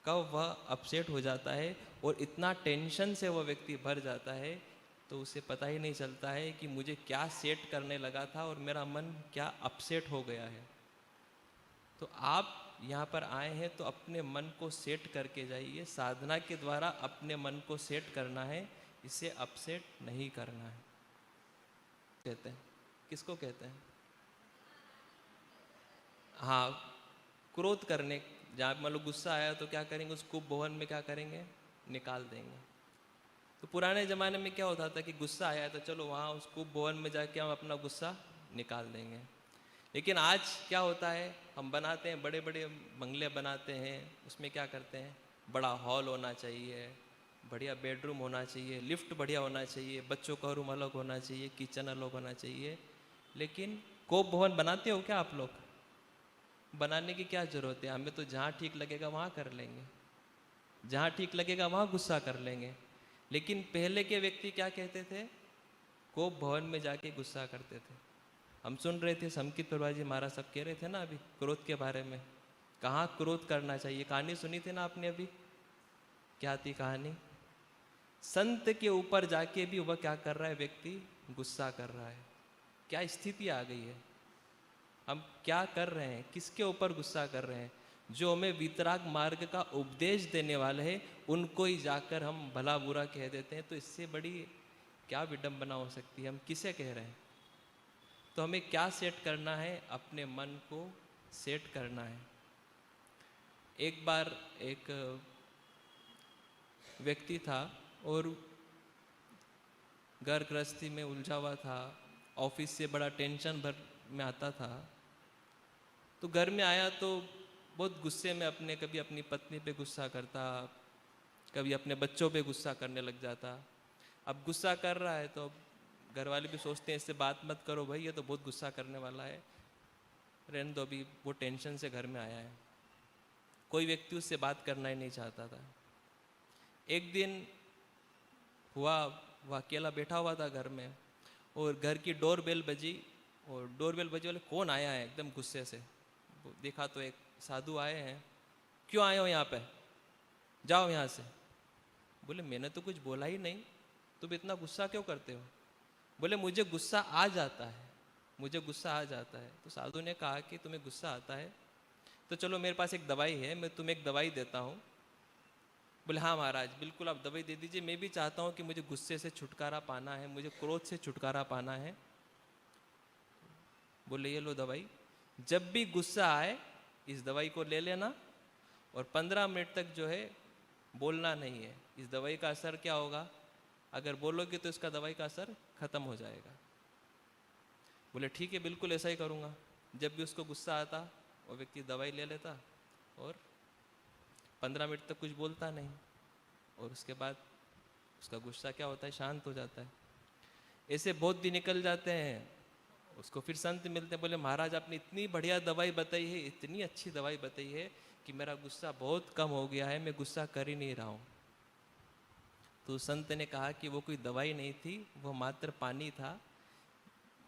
कब वह अपसेट हो जाता है और इतना टेंशन से वह व्यक्ति भर जाता है तो उसे पता ही नहीं चलता है कि मुझे क्या सेट करने लगा था और मेरा मन क्या अपसेट हो गया है। तो आप यहाँ पर आए हैं तो अपने मन को सेट करके जाइए। साधना के द्वारा अपने मन को सेट करना है, इसे अपसेट नहीं करना है। कहते हैं, किसको कहते हैं? हाँ, क्रोध करने। जहाँ मान लो गुस्सा आया तो क्या करेंगे? उस कुंभ भवन में क्या करेंगे? निकाल देंगे। तो पुराने ज़माने में क्या होता था कि गुस्सा आया तो चलो वहाँ उस कूप भवन में जाके हम अपना गुस्सा निकाल देंगे। लेकिन आज क्या होता है, हम बनाते हैं बड़े बड़े बंगले बनाते हैं, उसमें क्या करते हैं, बड़ा हॉल होना चाहिए, बढ़िया बेडरूम होना चाहिए, लिफ्ट बढ़िया होना चाहिए, बच्चों का रूम अलग होना चाहिए, किचन अलग होना चाहिए। लेकिन कोप भवन बनाते हो क्या आप लोग? बनाने की क्या ज़रूरत है? हमें तो जहाँ ठीक लगेगा वहाँ कर लेंगे, जहाँ ठीक लगेगा वहाँ गुस्सा कर लेंगे। लेकिन पहले के व्यक्ति क्या कहते थे? कोप भवन में जाके गुस्सा करते थे। हम सुन रहे थे समकित प्रभा जी महाराज सब कह रहे थे ना अभी क्रोध के बारे में, कहाँ क्रोध करना चाहिए। कहानी सुनी थी ना आपने अभी, क्या थी कहानी? संत के ऊपर जाके भी वह क्या कर रहा है, व्यक्ति गुस्सा कर रहा है। क्या स्थिति आ गई है? हम क्या कर रहे हैं, किसके ऊपर गुस्सा कर रहे हैं? जो हमें वितराग मार्ग का उपदेश देने वाले हैं उनको ही जाकर हम भला बुरा कह देते हैं। तो इससे बड़ी क्या विडंबना हो सकती है? हम किसे कह रहे हैं? तो हमें क्या सेट करना है? अपने मन को सेट करना है। एक बार एक व्यक्ति था और घर गृहस्थी में उलझा हुआ था, ऑफिस से बड़ा टेंशन भर में आता था। तो घर में आया तो बहुत गुस्से में अपने कभी अपनी पत्नी पे गुस्सा करता, कभी अपने बच्चों पे गुस्सा करने लग जाता। अब गुस्सा कर रहा है तो घर वाले भी सोचते हैं इससे बात मत करो भाई, ये तो बहुत गुस्सा करने वाला है, रहने दो, अभी वो टेंशन से घर में आया है। कोई व्यक्ति उससे बात करना ही नहीं चाहता था। एक दिन हुआ, वह अकेला बैठा हुआ था घर में और घर की डोर बेल बजी, और डोर बेल बजी, बोले कौन आया है? एकदम गुस्से से देखा तो एक साधु आए हैं। क्यों आए हो यहाँ पे? जाओ यहाँ से। बोले मैंने तो कुछ बोला ही नहीं, तुम इतना गुस्सा क्यों करते हो? बोले मुझे गुस्सा आ जाता है, मुझे गुस्सा आ जाता है। तो साधु ने कहा कि तुम्हें गुस्सा आता है तो चलो मेरे पास एक दवाई है, मैं तुम्हें एक दवाई देता हूँ। बोले हाँ महाराज बिल्कुल आप दवाई दे दीजिए, मैं भी चाहता हूँ कि मुझे गुस्से से छुटकारा पाना है, मुझे क्रोध से छुटकारा पाना है। बोले ये लो दवाई, जब भी गुस्सा आए इस दवाई को ले लेना और 15 मिनट तक जो है बोलना नहीं है। इस दवाई का असर क्या होगा, अगर बोलोगे तो इसका दवाई का असर खत्म हो जाएगा। बोले ठीक है बिल्कुल ऐसा ही करूँगा। जब भी उसको गुस्सा आता वो व्यक्ति दवाई ले लेता और 15 मिनट तक कुछ बोलता नहीं, और उसके बाद उसका गुस्सा क्या होता है, शांत हो जाता है। ऐसे बहुत दिन निकल जाते हैं। उसको फिर संत मिलते हैं, बोले महाराज आपने इतनी बढ़िया दवाई बताई है, इतनी अच्छी दवाई बताई है कि मेरा गुस्सा बहुत कम हो गया है, मैं गुस्सा कर ही नहीं रहा हूँ। तो संत ने कहा कि वो कोई दवाई नहीं थी, वो मात्र पानी था।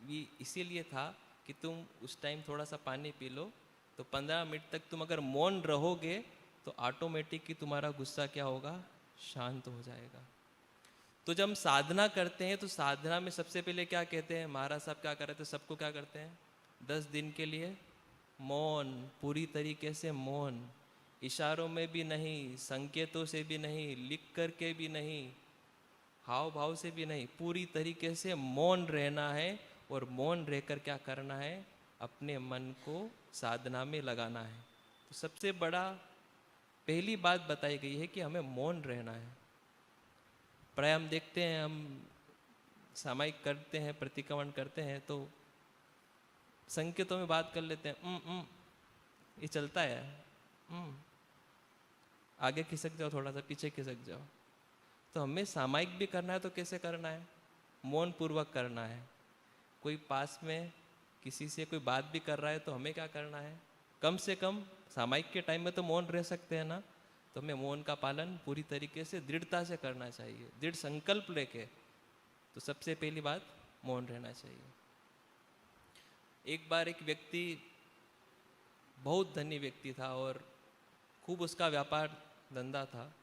ये इसीलिए था कि तुम उस टाइम थोड़ा सा पानी पी लो तो 15 मिनट तक तुम अगर मौन रहोगे तो ऑटोमेटिक ही तुम्हारा गुस्सा क्या होगा, शांत हो जाएगा। तो जब हम साधना करते हैं तो साधना में सबसे पहले क्या कहते हैं, महाराज साहब क्या कर रहे थे, सबको क्या करते हैं, 10 दिन के लिए मौन, पूरी तरीके से मौन, इशारों में भी नहीं, संकेतों से भी नहीं, लिख कर के भी नहीं, हाव भाव से भी नहीं, पूरी तरीके से मौन रहना है। और मौन रहकर क्या करना है, अपने मन को साधना में लगाना है। तो सबसे बड़ा पहली बात बताई गई है कि हमें मौन रहना है। प्राय हम देखते हैं, हम सामायिक करते हैं, प्रतिक्रमण करते हैं तो संकेतों में बात कर लेते हैं, ये चलता है, आगे खिसक जाओ, थोड़ा सा पीछे खिसक जाओ। तो हमें सामायिक भी करना है तो कैसे करना है, मौन पूर्वक करना है। कोई पास में किसी से कोई बात भी कर रहा है तो हमें क्या करना है, कम से कम सामायिक के टाइम में तो मौन रह सकते हैं ना, तो हमें मौन का पालन पूरी तरीके से दृढ़ता से करना चाहिए, दृढ़ संकल्प लेके। तो सबसे पहली बात मौन रहना चाहिए। एक बार एक व्यक्ति, बहुत धनी व्यक्ति था और खूब उसका व्यापार धंधा था,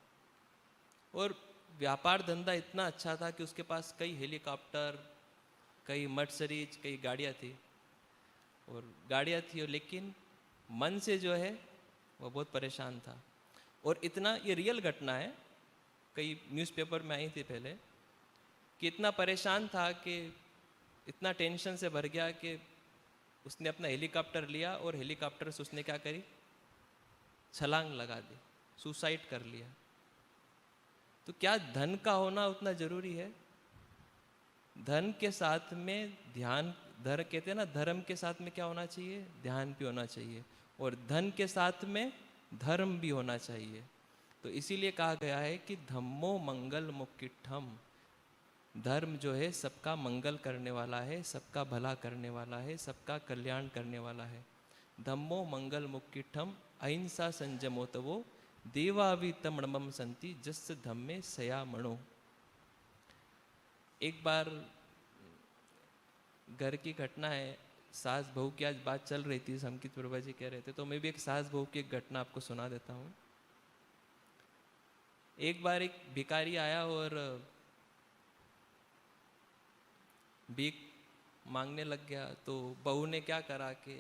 और व्यापार धंधा इतना अच्छा था कि उसके पास कई हेलीकॉप्टर, कई मर्सिडीज, कई गाड़ियाँ थी और गाड़ियाँ थी, और लेकिन मन से जो है वो बहुत परेशान था। और इतना, ये रियल घटना है, कई न्यूज़पेपर में आई थी पहले, कि इतना परेशान था कि इतना टेंशन से भर गया कि उसने अपना हेलीकॉप्टर लिया और हेलीकॉप्टर से उसने क्या करी, छलांग लगा दी, सुसाइड कर लिया। तो क्या धन का होना उतना जरूरी है? धन के साथ में ध्यान, धर्म कहते हैं ना, धर्म के साथ में क्या होना चाहिए? ध्यान भी होना चाहिए, और धन के साथ में धर्म भी होना चाहिए। तो इसीलिए कहा गया है कि धम्मो मंगल मुक्किठम, धर्म जो है सबका मंगल करने वाला है, सबका भला करने वाला है, सबका कल्याण करने वाला है। धम्मो मंगल मुक्किठम अहिंसा संयमोतवो देवावितमणमम संति जस्य धम्मे सया मणो। एक बार घर की घटना है, सास बहू की आज बात चल रही थी, संकित प्रभा जी कह रहे थे, तो मैं भी एक सास बहू की एक घटना आपको सुना देता हूँ। एक बार एक भिखारी आया और भीख मांगने लग गया। तो बहू ने क्या करा कि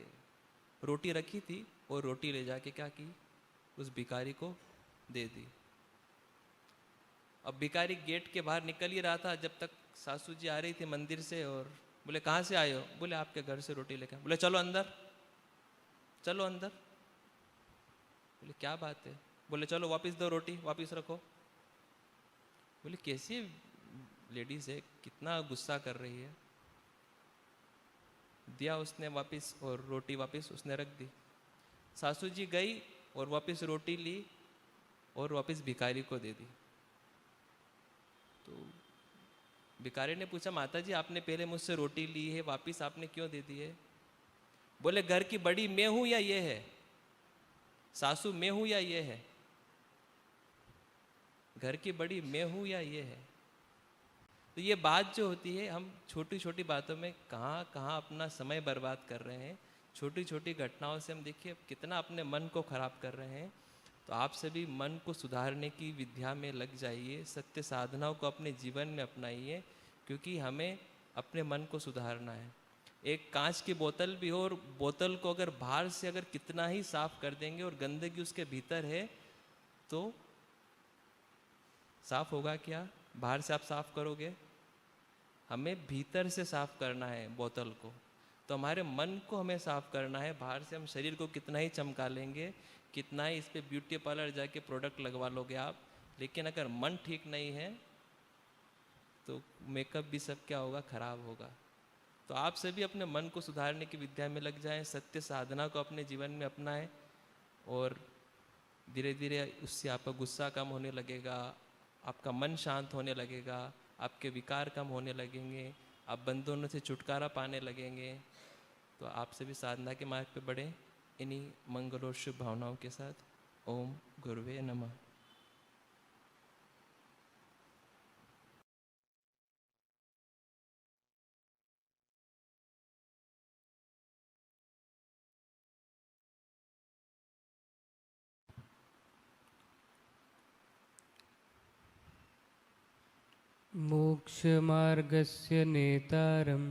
रोटी रखी थी और रोटी ले जाके क्या की, उस भिखारी को दे दी। अब भिखारी गेट के बाहर निकल ही रहा था जब तक सासू जी आ रही थी मंदिर से, और बोले कहाँ से आए हो? बोले आपके घर से रोटी लेकर। बोले चलो अंदर, चलो अंदर। बोले क्या बात है? बोले चलो वापस दो रोटी, वापस रखो। बोले कैसी लेडीज है, कितना गुस्सा कर रही है। दिया उसने वापस, और रोटी वापस उसने रख दी। सासू जी गई और वापस रोटी ली और वापस भिखारी को दे दी। तो भिखारी ने पूछा, माता जी आपने पहले मुझसे रोटी ली है, वापस आपने क्यों दे दी है? बोले घर की बड़ी मैं हूं या ये है? सासू मैं हूं या ये है? घर की बड़ी मैं हूं या ये है? तो ये बात जो होती है, हम छोटी छोटी बातों में कहाँ कहाँ अपना समय बर्बाद कर रहे हैं। छोटी छोटी घटनाओं से हम देखिए कितना अपने मन को खराब कर रहे हैं। तो आप सभी मन को सुधारने की विद्या में लग जाइए, सत्य साधनाओं को अपने जीवन में अपनाइए, क्योंकि हमें अपने मन को सुधारना है। एक कांच की बोतल भी हो, और बोतल को अगर बाहर से अगर कितना ही साफ कर देंगे और गंदगी उसके भीतर है तो साफ होगा क्या? बाहर से आप साफ करोगे, हमें भीतर से साफ करना है बोतल को। तो हमारे मन को हमें साफ करना है। बाहर से हम शरीर को कितना ही चमका लेंगे, कितना ही इस पे ब्यूटी पार्लर जाके प्रोडक्ट लगवा लोगे आप, लेकिन अगर मन ठीक नहीं है तो मेकअप भी सब क्या होगा, खराब होगा। तो आप सभी अपने मन को सुधारने की विद्या में लग जाएं, सत्य साधना को अपने जीवन में अपनाएं, और धीरे धीरे उससे आपका गुस्सा कम होने लगेगा, आपका मन शांत होने लगेगा, आपके विकार कम होने लगेंगे, आप बंधनों से छुटकारा पाने लगेंगे। तो आप सभी साधना के मार्ग पे बढ़े इन्हीं मंगल और शुभ भावनाओं के साथ। ओम गुरुवे नमः। मोक्षमार्गस्य नेतारं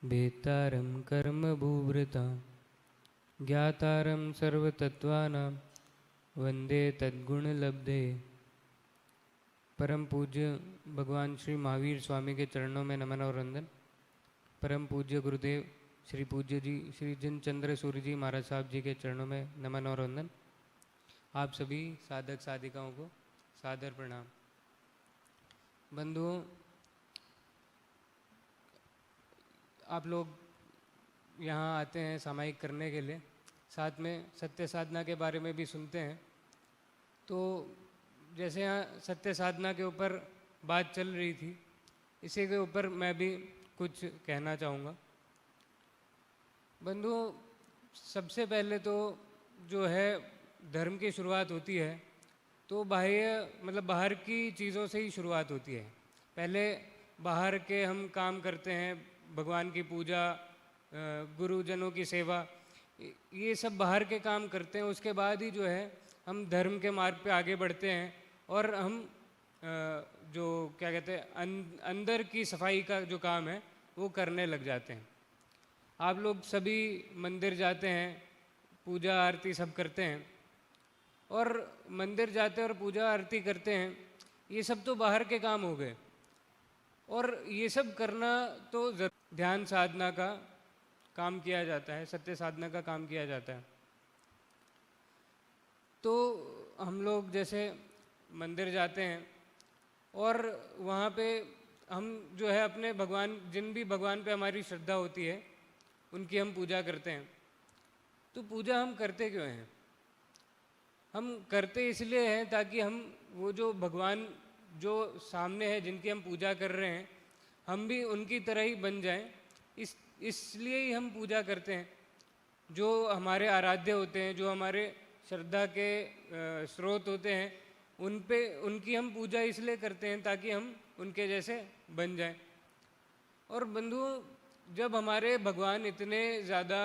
भेतारं कर्मभूभृतां ज्ञातारं सर्वतत्त्वानां वंदे तद्गुणलब्धे। परम पूज्य भगवान श्री महावीर स्वामी के चरणों में नमन और वंदन। परम पूज्य गुरुदेव श्री पूज्य जी श्री जिनचंद्र सूर्य जी महाराज साहब जी के चरणों में नमन और वंदन। आप सभी साधक साधिकाओं को सादर प्रणाम। बंधुओं, आप लोग यहाँ आते हैं सामायिक करने के लिए, साथ में सत्य साधना के बारे में भी सुनते हैं। तो जैसे यहाँ सत्य साधना के ऊपर बात चल रही थी, इसी के ऊपर मैं भी कुछ कहना चाहूँगा। बंधुओं, सबसे पहले तो जो है धर्म की शुरुआत होती है तो बाहर की चीज़ों से ही शुरुआत होती है। पहले बाहर के हम काम करते हैं, भगवान की पूजा, गुरुजनों की सेवा, ये सब बाहर के काम करते हैं। उसके बाद ही जो है हम धर्म के मार्ग पे आगे बढ़ते हैं और हम जो क्या कहते हैं अंदर की सफाई का जो काम है वो करने लग जाते हैं। आप लोग सभी मंदिर जाते हैं, पूजा आरती सब करते हैं, और मंदिर जाते हैं और पूजा आरती करते हैं, ये सब तो बाहर के काम हो गए। और ये सब करना तो ध्यान साधना का काम किया जाता है, सत्य साधना का काम किया जाता है। तो हम लोग जैसे मंदिर जाते हैं और वहाँ पे हम जो है अपने भगवान, जिन भी भगवान पे हमारी श्रद्धा होती है उनकी हम पूजा करते हैं। तो पूजा हम करते क्यों हैं? हम करते इसलिए हैं ताकि हम वो जो भगवान जो सामने है, जिनकी हम पूजा कर रहे हैं, हम भी उनकी तरह ही बन जाएं। इसलिए ही हम पूजा करते हैं। जो हमारे आराध्य होते हैं, जो हमारे श्रद्धा के स्रोत होते हैं, उनकी हम पूजा इसलिए करते हैं ताकि हम उनके जैसे बन जाएं। और बंधुओं, जब हमारे भगवान इतने ज़्यादा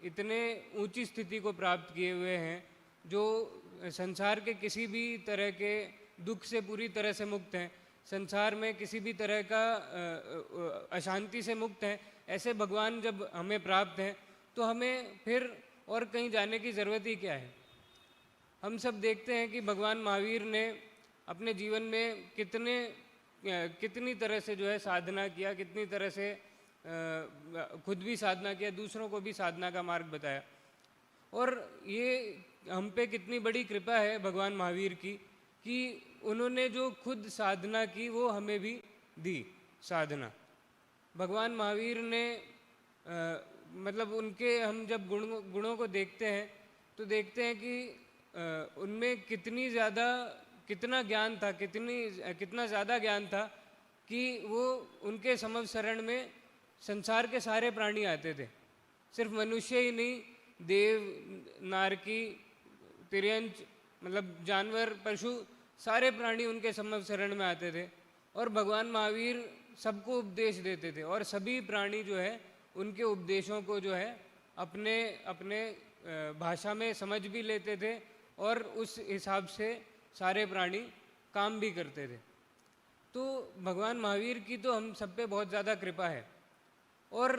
इतने ऊंची स्थिति को प्राप्त किए हुए हैं, जो संसार के किसी भी तरह के दुख से पूरी तरह से मुक्त हैं, संसार में किसी भी तरह का अशांति से मुक्त हैं, ऐसे भगवान जब हमें प्राप्त हैं तो हमें फिर और कहीं जाने की ज़रूरत ही क्या है। हम सब देखते हैं कि भगवान महावीर ने अपने जीवन में कितनी तरह से जो है साधना किया, कितनी तरह से खुद भी साधना किया, दूसरों को भी साधना का मार्ग बताया। और ये हम पे कितनी बड़ी कृपा है भगवान महावीर की कि उन्होंने जो खुद साधना की वो हमें भी दी साधना। भगवान महावीर ने मतलब उनके हम जब गुणों को देखते हैं तो देखते हैं कि उनमें कितना ज्ञान था, कितना ज़्यादा ज्ञान था कि वो उनके समझ शरण में संसार के सारे प्राणी आते थे। सिर्फ मनुष्य ही नहीं, देव, नारकी, तिर्यंच, मतलब जानवर, पशु, सारे प्राणी उनके समझ शरण में आते थे। और भगवान महावीर सबको उपदेश देते थे और सभी प्राणी जो है उनके उपदेशों को जो है अपने अपने भाषा में समझ भी लेते थे और उस हिसाब से सारे प्राणी काम भी करते थे। तो भगवान महावीर की तो हम सब पे बहुत ज़्यादा कृपा है। और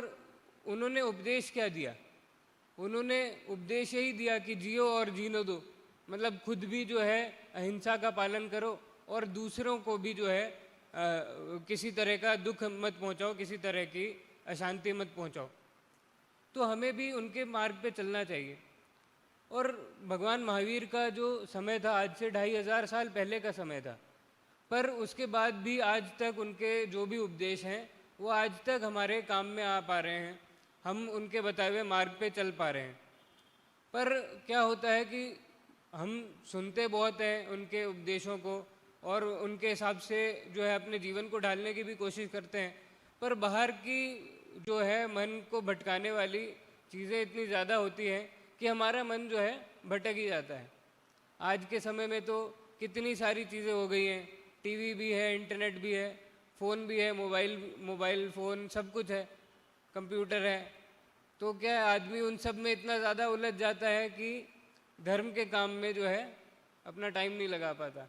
उन्होंने उपदेश क्या दिया? उन्होंने उपदेश यही दिया कि जियो और जीने दो, मतलब खुद भी जो है अहिंसा का पालन करो और दूसरों को भी जो है किसी तरह का दुख मत पहुंचाओ, किसी तरह की अशांति मत पहुंचाओ। तो हमें भी उनके मार्ग पे चलना चाहिए। और भगवान महावीर का जो समय था आज से 2500 साल पहले का समय था, पर उसके बाद भी आज तक उनके जो भी उपदेश हैं वो आज तक हमारे काम में आ पा रहे हैं, हम उनके बताए हुए मार्ग पे चल पा रहे हैं। पर क्या होता है कि हम सुनते बहुत हैं उनके उपदेशों को और उनके हिसाब से जो है अपने जीवन को ढालने की भी कोशिश करते हैं, पर बाहर की जो है मन को भटकाने वाली चीज़ें इतनी ज़्यादा होती हैं कि हमारा मन जो है भटक ही जाता है। आज के समय में तो कितनी सारी चीज़ें हो गई हैं, टीवी भी है, इंटरनेट भी है, फ़ोन भी है, मोबाइल फ़ोन सब कुछ है, कंप्यूटर है। तो क्या आदमी उन सब में इतना ज़्यादा उलझ जाता है कि धर्म के काम में जो है अपना टाइम नहीं लगा पाता।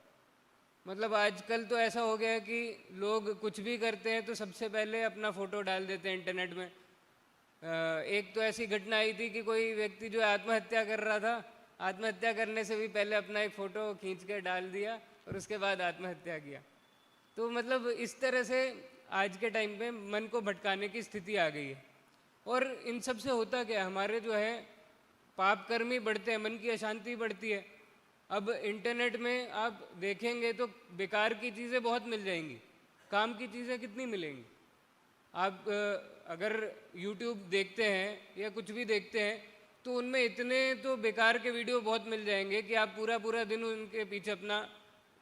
मतलब आजकल तो ऐसा हो गया है कि लोग कुछ भी करते हैं तो सबसे पहले अपना फ़ोटो डाल देते हैं इंटरनेट में। एक तो ऐसी घटना आई थी कि कोई व्यक्ति जो आत्महत्या कर रहा था, आत्महत्या करने से भी पहले अपना एक फ़ोटो खींच के डाल दिया और उसके बाद आत्महत्या किया। तो मतलब इस तरह से आज के टाइम पे मन को भटकाने की स्थिति आ गई है। और इन सब से होता क्या, हमारे जो है पाप कर्म ही बढ़ते हैं, मन की अशांति बढ़ती है। अब इंटरनेट में आप देखेंगे तो बेकार की चीज़ें बहुत मिल जाएंगी, काम की चीज़ें कितनी मिलेंगी। आप अगर YouTube देखते हैं या कुछ भी देखते हैं तो उनमें इतने तो बेकार के वीडियो बहुत मिल जाएंगे कि आप पूरा दिन उनके पीछे अपना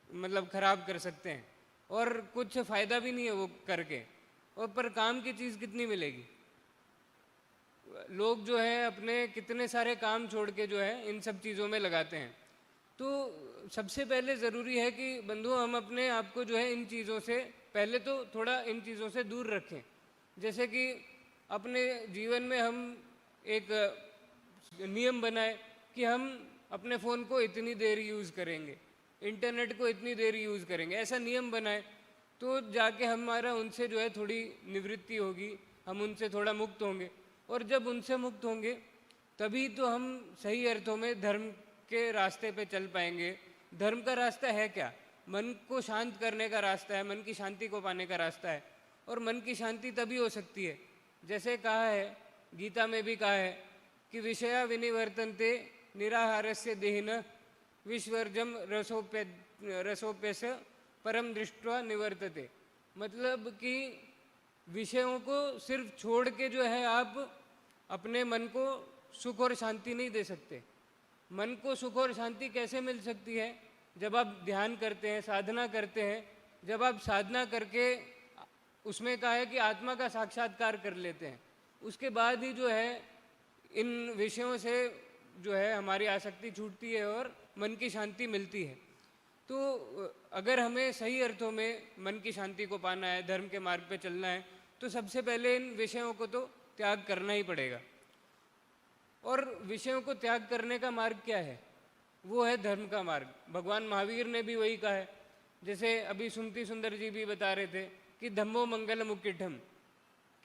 मतलब ख़राब कर सकते हैं और कुछ फ़ायदा भी नहीं है वो करके। और पर काम की चीज़ कितनी मिलेगी। लोग जो है अपने कितने सारे काम छोड़ के जो है इन सब चीज़ों में लगाते हैं। तो सबसे पहले ज़रूरी है कि बंधुओं हम अपने आप को जो है इन चीज़ों से पहले तो थोड़ा इन चीज़ों से दूर रखें। जैसे कि अपने जीवन में हम एक नियम बनाए कि हम अपने फ़ोन को इतनी देर यूज़ करेंगे, इंटरनेट को इतनी देर यूज़ करेंगे, ऐसा नियम बनाए तो जाके हमारा उनसे जो है थोड़ी निवृत्ति होगी, हम उनसे थोड़ा मुक्त होंगे। और जब उनसे मुक्त होंगे तभी तो हम सही अर्थों में धर्म के रास्ते पे चल पाएंगे। धर्म का रास्ता है क्या? मन को शांत करने का रास्ता है, मन की शांति को पाने का रास्ता है। और मन की शांति तभी हो सकती है, जैसे कहा है गीता में भी कहा है कि विषया विनिवर्तन्ते निराहारस्य देहिनः विश्वर्जम रसोप्यस्य परम दृष्ट्वा निवर्तते, मतलब कि विषयों को सिर्फ छोड़ के जो है आप अपने मन को सुख और शांति नहीं दे सकते। मन को सुख और शांति कैसे मिल सकती है? जब आप ध्यान करते हैं, साधना करते हैं, जब आप साधना करके उसमें कहा है कि आत्मा का साक्षात्कार कर लेते हैं, उसके बाद ही जो है इन विषयों से जो है हमारी आसक्ति छूटती है और मन की शांति मिलती है। तो अगर हमें सही अर्थों में मन की शांति को पाना है, धर्म के मार्ग पे चलना है, तो सबसे पहले इन विषयों को तो त्याग करना ही पड़ेगा। और विषयों को त्याग करने का मार्ग क्या है? वो है धर्म का मार्ग। भगवान महावीर ने भी वही कहा है। जैसे अभी सुमति सुंदर जी भी बता रहे थे कि धम्मो मंगल मुक्किठम,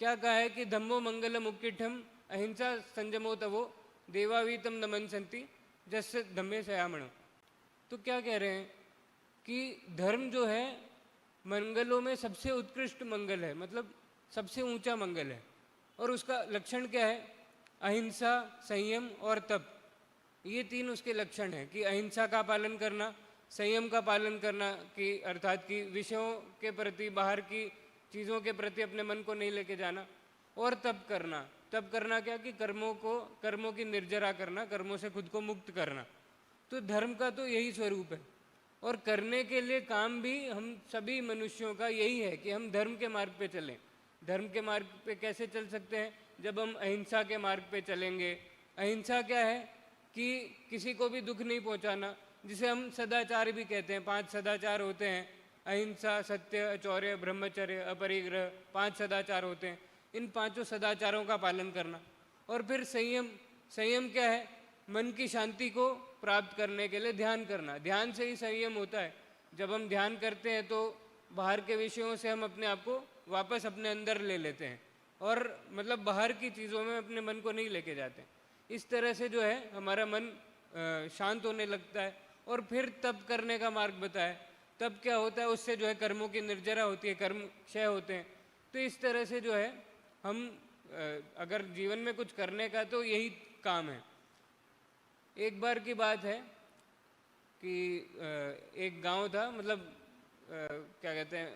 क्या कहा है कि धम्मो मंगल मुक्किठम अहिंसा संयमो तवो देवावीतम नमनसंति जस्य धम्मे सयामणो। तो क्या कह रहे हैं कि धर्म जो है मंगलों में सबसे उत्कृष्ट मंगल है, मतलब सबसे ऊंचा मंगल है। और उसका लक्षण क्या है? अहिंसा, संयम और तप, ये तीन उसके लक्षण हैं कि अहिंसा का पालन करना, संयम का पालन करना कि अर्थात कि विषयों के प्रति, बाहर की चीज़ों के प्रति अपने मन को नहीं लेके जाना, और तप करना। तप करना क्या कि कर्मों की निर्जरा करना, कर्मों से खुद को मुक्त करना। तो धर्म का तो यही स्वरूप है। और करने के लिए काम भी हम सभी मनुष्यों का यही है कि हम धर्म के मार्ग पे चलें। धर्म के मार्ग पे कैसे चल सकते हैं? जब हम अहिंसा के मार्ग पे चलेंगे। अहिंसा क्या है कि किसी को भी दुख नहीं पहुंचाना, जिसे हम सदाचार भी कहते हैं। 5 सदाचार होते हैं, अहिंसा, सत्य, अचौर्य, ब्रह्मचर्य, अपरिग्रह, 5 सदाचार होते हैं। इन 5 सदाचारों का पालन करना। और फिर संयम। संयम क्या है? मन की शांति को प्राप्त करने के लिए ध्यान करना। ध्यान से ही संयम होता है। जब हम ध्यान करते हैं तो बाहर के विषयों से हम अपने आप को वापस अपने अंदर ले लेते हैं, और मतलब बाहर की चीज़ों में अपने मन को नहीं लेके जाते। इस तरह से जो है हमारा मन शांत होने लगता है। और फिर तप करने का मार्ग बताया। तप क्या होता है? उससे जो है कर्मों की निर्जरा होती है, कर्म क्षय होते हैं। तो इस तरह से जो है हम अगर जीवन में कुछ करने का तो यही काम है। एक बार की बात है कि एक गांव था, मतलब क्या कहते हैं,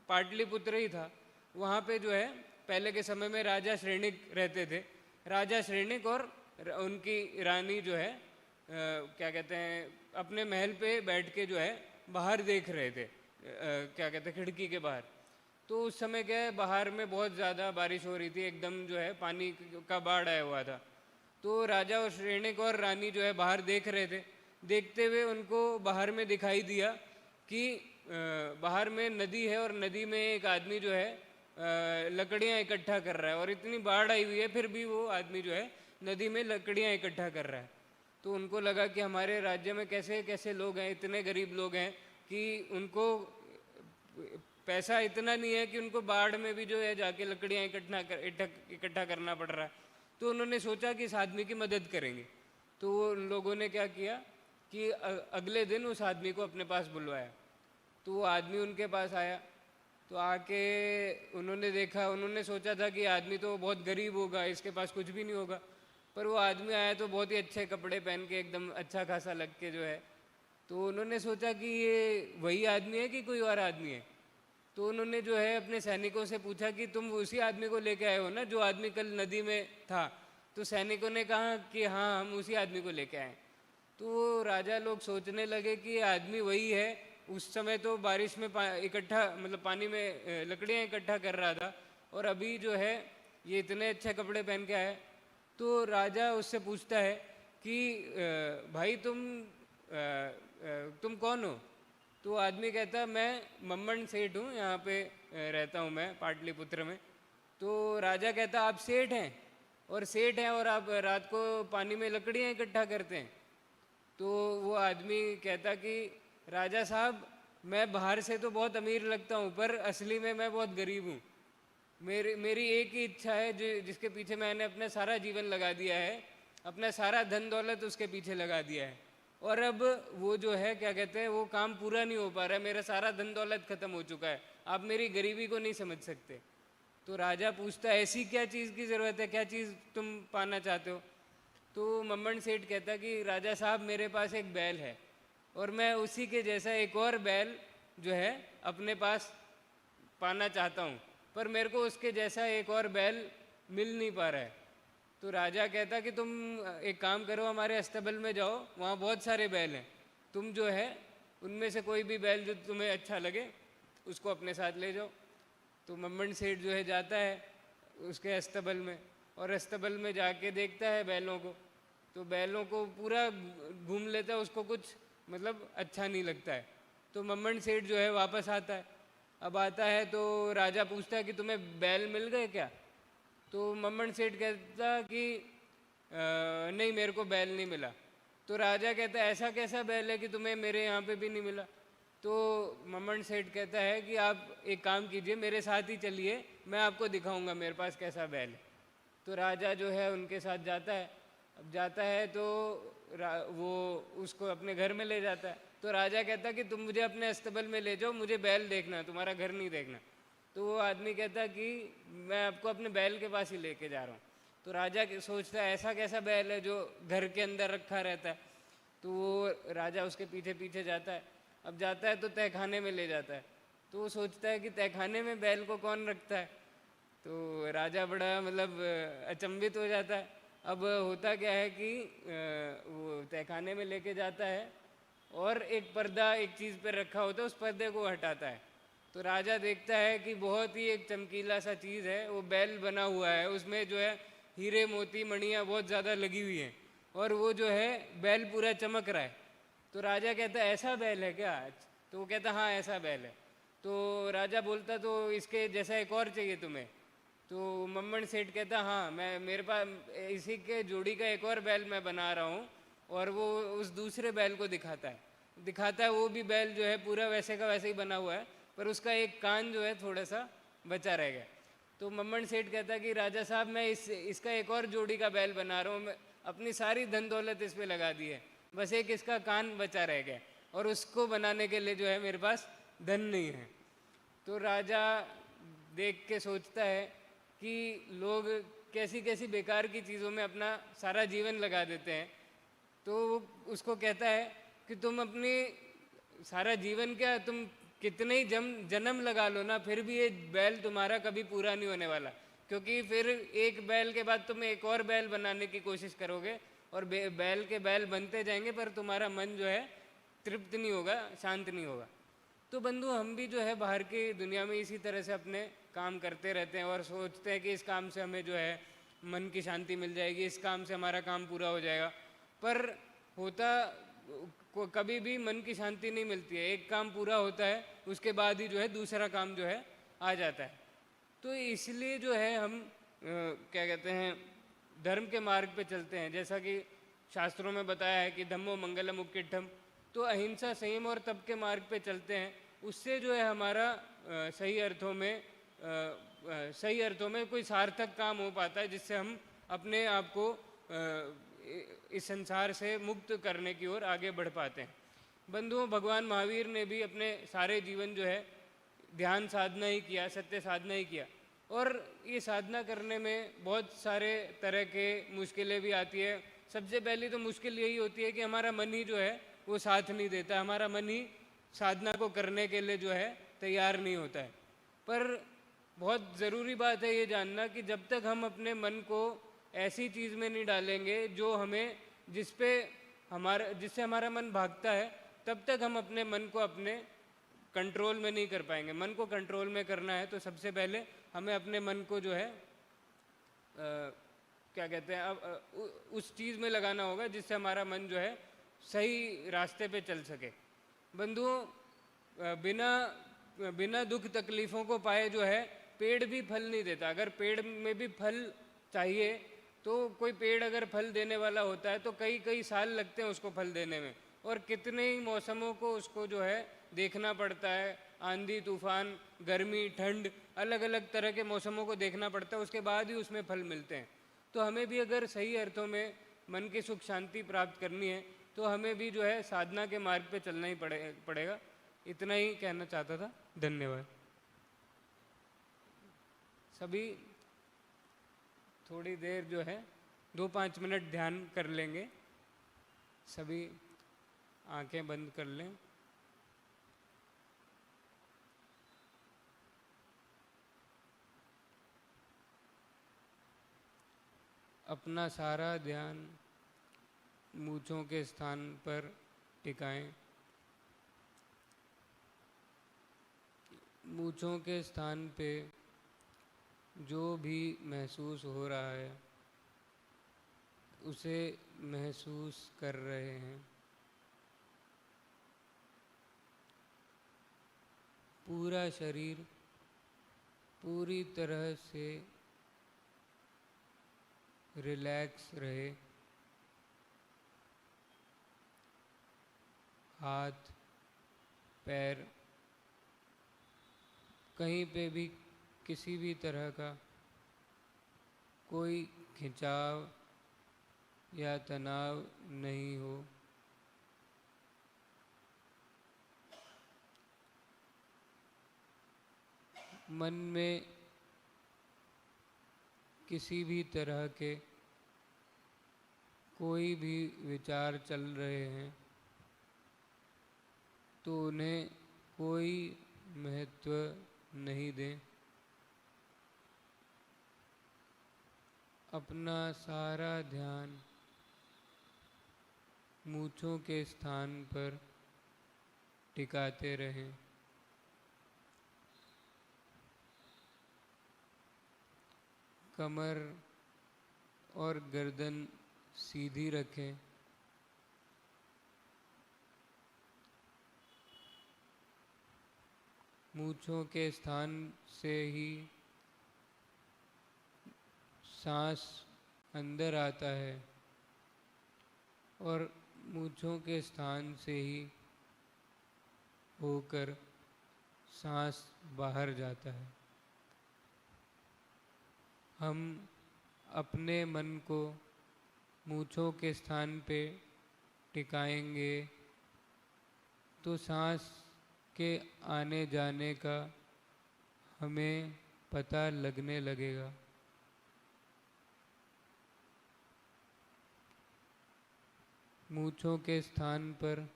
पाटलिपुत्र ही था। वहाँ पे जो है पहले के समय में राजा श्रेणिक रहते थे। राजा श्रेणिक और उनकी रानी जो है क्या कहते हैं, अपने महल पे बैठ के जो है बाहर देख रहे थे, क्या कहते हैं, खिड़की के बाहर। तो उस समय क्या है, बाहर में बहुत ज़्यादा बारिश हो रही थी, एकदम जो है पानी का बाढ़ आया हुआ था। तो राजा और श्रेणिक और रानी जो है बाहर देख रहे थे। देखते हुए उनको बाहर में दिखाई दिया कि बाहर में नदी है, और नदी में एक आदमी जो है लकड़ियाँ इकट्ठा कर रहा है। और इतनी बाढ़ आई हुई है, फिर भी वो आदमी जो है नदी में लकड़ियाँ इकट्ठा कर रहा है। तो उनको लगा कि हमारे राज्य में कैसे कैसे लोग हैं, इतने गरीब लोग हैं कि उनको पैसा इतना नहीं है कि उनको बाढ़ में भी जो है जाके लकड़ियाँ इकट्ठा करना पड़ रहा है। तो उन्होंने सोचा कि इस आदमी की मदद करेंगे। तो उन लोगों ने क्या किया कि अगले दिन उस आदमी को अपने पास बुलवाया। तो वो आदमी उनके पास आया। तो आके उन्होंने देखा, उन्होंने सोचा था कि आदमी तो बहुत गरीब होगा, इसके पास कुछ भी नहीं होगा। पर वो आदमी आया तो बहुत ही अच्छे कपड़े पहन के, एकदम अच्छा खासा लग के जो है। तो उन्होंने सोचा कि ये वही आदमी है कि कोई और आदमी है। तो उन्होंने जो है अपने सैनिकों से पूछा कि तुम उसी आदमी को लेके आए हो ना जो आदमी कल नदी में था? तो सैनिकों ने कहा कि हाँ, हम उसी आदमी को लेके आए। तो राजा लोग सोचने लगे कि आदमी वही है। उस समय तो बारिश में इकट्ठा, मतलब पानी में लकड़ियाँ इकट्ठा कर रहा था, और अभी जो है ये इतने अच्छे कपड़े पहन के आए। तो राजा उससे पूछता है कि भाई तुम कौन हो? तो आदमी कहता है मैं मम्मन सेठ हूँ, यहाँ पे रहता हूँ मैं पाटलिपुत्र में। तो राजा कहता आप सेठ हैं, और सेठ हैं और आप रात को पानी में लकड़ियाँ इकट्ठा करते हैं? तो वो आदमी कहता कि राजा साहब, मैं बाहर से तो बहुत अमीर लगता हूँ, पर असली में मैं बहुत गरीब हूँ। मेरी एक ही इच्छा है जिसके पीछे मैंने अपना सारा जीवन लगा दिया है, अपना सारा धन दौलत उसके पीछे लगा दिया है, और अब वो जो है क्या कहते हैं, वो काम पूरा नहीं हो पा रहा है, मेरा सारा धन दौलत खत्म हो चुका है, आप मेरी गरीबी को नहीं समझ सकते। तो राजा पूछता है ऐसी क्या चीज़ की ज़रूरत है, क्या चीज़ तुम पाना चाहते हो? तो मम्मन सेठ कहता कि राजा साहब, मेरे पास एक बैल है, और मैं उसी के जैसा एक और बैल जो है अपने पास पाना चाहता हूँ, पर मेरे को उसके जैसा एक और बैल मिल नहीं पा रहा है। तो राजा कहता कि तुम एक काम करो, हमारे अस्तबल में जाओ, वहाँ बहुत सारे बैल हैं, तुम जो है उनमें से कोई भी बैल जो तुम्हें अच्छा लगे उसको अपने साथ ले जाओ। तो मम्मन सेठ जो है जाता है उसके अस्तबल में, और अस्तबल में जाके देखता है बैलों को, तो बैलों को पूरा घूम लेता है, उसको कुछ मतलब अच्छा नहीं लगता है। तो मम्मन सेठ जो है वापस आता है। अब आता है तो राजा पूछता है कि तुम्हें बैल मिल गए क्या? तो मम्मन सेठ कहता कि नहीं, मेरे को बैल नहीं मिला। तो राजा कहता है ऐसा कैसा बैल है कि तुम्हें मेरे यहाँ पे भी नहीं मिला? तो मम्मन सेठ कहता है कि आप एक काम कीजिए, मेरे साथ ही चलिए, मैं आपको दिखाऊंगा मेरे पास कैसा बैल है। तो राजा जो है उनके साथ जाता है। अब जाता है तो वो उसको अपने घर में ले जाता है। तो राजा कहता है कि तुम मुझे अपने अस्तबल में ले जाओ, मुझे बैल देखना, तुम्हारा घर नहीं देखना। तो वो आदमी कहता कि मैं आपको अपने बैल के पास ही लेके जा रहा हूँ। तो राजा सोचता है ऐसा कैसा बैल है जो घर के अंदर रखा रहता है। तो वो राजा उसके पीछे पीछे जाता है। अब जाता है तो तहखाने में ले जाता है। तो वो सोचता है कि तहखाने में बैल को कौन रखता है। तो राजा बड़ा मतलब अचंभित हो जाता है। अब होता क्या है कि वो तहखाने में लेके जाता है और एक पर्दा एक चीज़ पर रखा होता है, उस पर्दे को हटाता है। तो राजा देखता है कि बहुत ही एक चमकीला सा चीज़ है, वो बैल बना हुआ है, उसमें जो है हीरे मोती मणियाँ बहुत ज़्यादा लगी हुई हैं, और वो जो है बैल पूरा चमक रहा है। तो राजा कहता है ऐसा बैल है क्या? तो वो कहता हाँ ऐसा बैल है। तो राजा बोलता तो इसके जैसा एक और चाहिए तुम्हें? तो मम्मन सेठ कहता हाँ, मैं मेरे पास इसी के जोड़ी का एक और बैल मैं बना रहा हूँ। और वो उस दूसरे बैल को दिखाता है वो भी बैल जो है पूरा वैसे का वैसे ही बना हुआ है, पर उसका एक कान जो है थोड़ा सा बचा रह गया। तो मम्मन सेठ कहता कि राजा साहब, मैं इसका एक और जोड़ी का बैल बना रहा हूँ, मैं अपनी सारी धन दौलत इस पे लगा दी है, बस एक इसका कान बचा रह गया, और उसको बनाने के लिए जो है मेरे पास धन नहीं है। तो राजा देख के सोचता है कि लोग कैसी कैसी बेकार की चीज़ों में अपना सारा जीवन लगा देते हैं। तो उसको कहता है कि तुम अपनी सारा जीवन क्या, तुम कितने ही जन्म लगा लो ना, फिर भी ये बैल तुम्हारा कभी पूरा नहीं होने वाला, क्योंकि फिर एक बैल के बाद तुम एक और बैल बनाने की कोशिश करोगे, और बैल के बैल बनते जाएंगे, पर तुम्हारा मन जो है तृप्त नहीं होगा, शांत नहीं होगा। तो बंधु, हम भी जो है बाहर की दुनिया में इसी तरह से अपने काम करते रहते हैं और सोचते हैं कि इस काम से हमें जो है मन की शांति मिल जाएगी, इस काम से हमारा काम पूरा हो जाएगा, पर होता कभी भी मन की शांति नहीं मिलती है। एक काम पूरा होता है, उसके बाद ही जो है दूसरा काम जो है आ जाता है। तो इसलिए जो है हम क्या कहते हैं, धर्म के मार्ग पे चलते हैं, जैसा कि शास्त्रों में बताया है कि धम्मो मंगलम उपकिट्ठम। तो अहिंसा, संयम और तप के मार्ग पे चलते हैं, उससे जो है हमारा सही अर्थों में कोई सार्थक काम हो पाता है, जिससे हम अपने आप को इस संसार से मुक्त करने की ओर आगे बढ़ पाते हैं। बंधुओं, भगवान महावीर ने भी अपने सारे जीवन जो है ध्यान साधना ही किया, सत्य साधना ही किया, और ये साधना करने में बहुत सारे तरह के मुश्किलें भी आती है। सबसे पहली तो मुश्किल यही होती है कि हमारा मन ही जो है वो साथ नहीं देता, हमारा मन ही साधना को करने के लिए जो है तैयार नहीं होता है। पर बहुत ज़रूरी बात है ये जानना कि जब तक हम अपने मन को ऐसी चीज़ में नहीं डालेंगे जो हमें जिससे हमारा मन भागता है, तब तक हम अपने मन को अपने कंट्रोल में नहीं कर पाएंगे। मन को कंट्रोल में करना है तो सबसे पहले हमें अपने मन को जो है क्या कहते हैं, उस चीज़ में लगाना होगा जिससे हमारा मन जो है सही रास्ते पे चल सके। बंधुओं, बिना दुख तकलीफ़ों को पाए जो है पेड़ भी फल नहीं देता। अगर पेड़ में भी फल चाहिए तो कोई पेड़ अगर फल देने वाला होता है तो कई कई साल लगते हैं उसको फल देने में, और कितने ही मौसमों को उसको जो है देखना पड़ता है। आंधी तूफान, गर्मी, ठंड, अलग अलग तरह के मौसमों को देखना पड़ता है, उसके बाद ही उसमें फल मिलते हैं। तो हमें भी अगर सही अर्थों में मन की सुख शांति प्राप्त करनी है तो हमें भी जो है साधना के मार्ग पे चलना ही पड़ेगा। इतना ही कहना चाहता था। धन्यवाद। सभी थोड़ी देर जो है 2-5 मिनट ध्यान कर लेंगे। सभी आंखें बंद कर लें। अपना सारा ध्यान मूंछों के स्थान पर टिकाएं। मूंछों के स्थान पे जो भी महसूस हो रहा है उसे महसूस कर रहे हैं। पूरा शरीर पूरी तरह से रिलैक्स रहे। हाथ पैर कहीं पे भी किसी भी तरह का कोई खिंचाव या तनाव नहीं हो। मन में किसी भी तरह के कोई भी विचार चल रहे हैं तो उन्हें कोई महत्व नहीं दें। अपना सारा ध्यान मूंछों के स्थान पर टिकाते रहें। कमर और गर्दन सीधी रखें। मूंछों के स्थान से ही सांस अंदर आता है और मूंछों के स्थान से ही होकर सांस बाहर जाता है। हम अपने मन को मूंछों के स्थान पे टिकाएंगे तो सांस के आने जाने का हमें पता लगने लगेगा। मूंछों के स्थान पर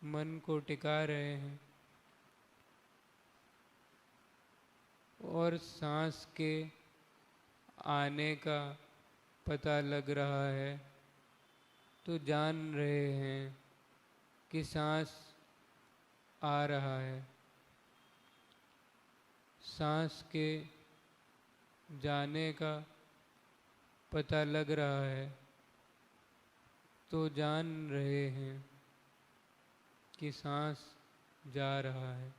मन को टिका रहे हैं और सांस के आने का पता लग रहा है तो जान रहे हैं कि सांस आ रहा है। सांस के जाने का पता लग रहा है तो जान रहे हैं कि सांस जा रहा है।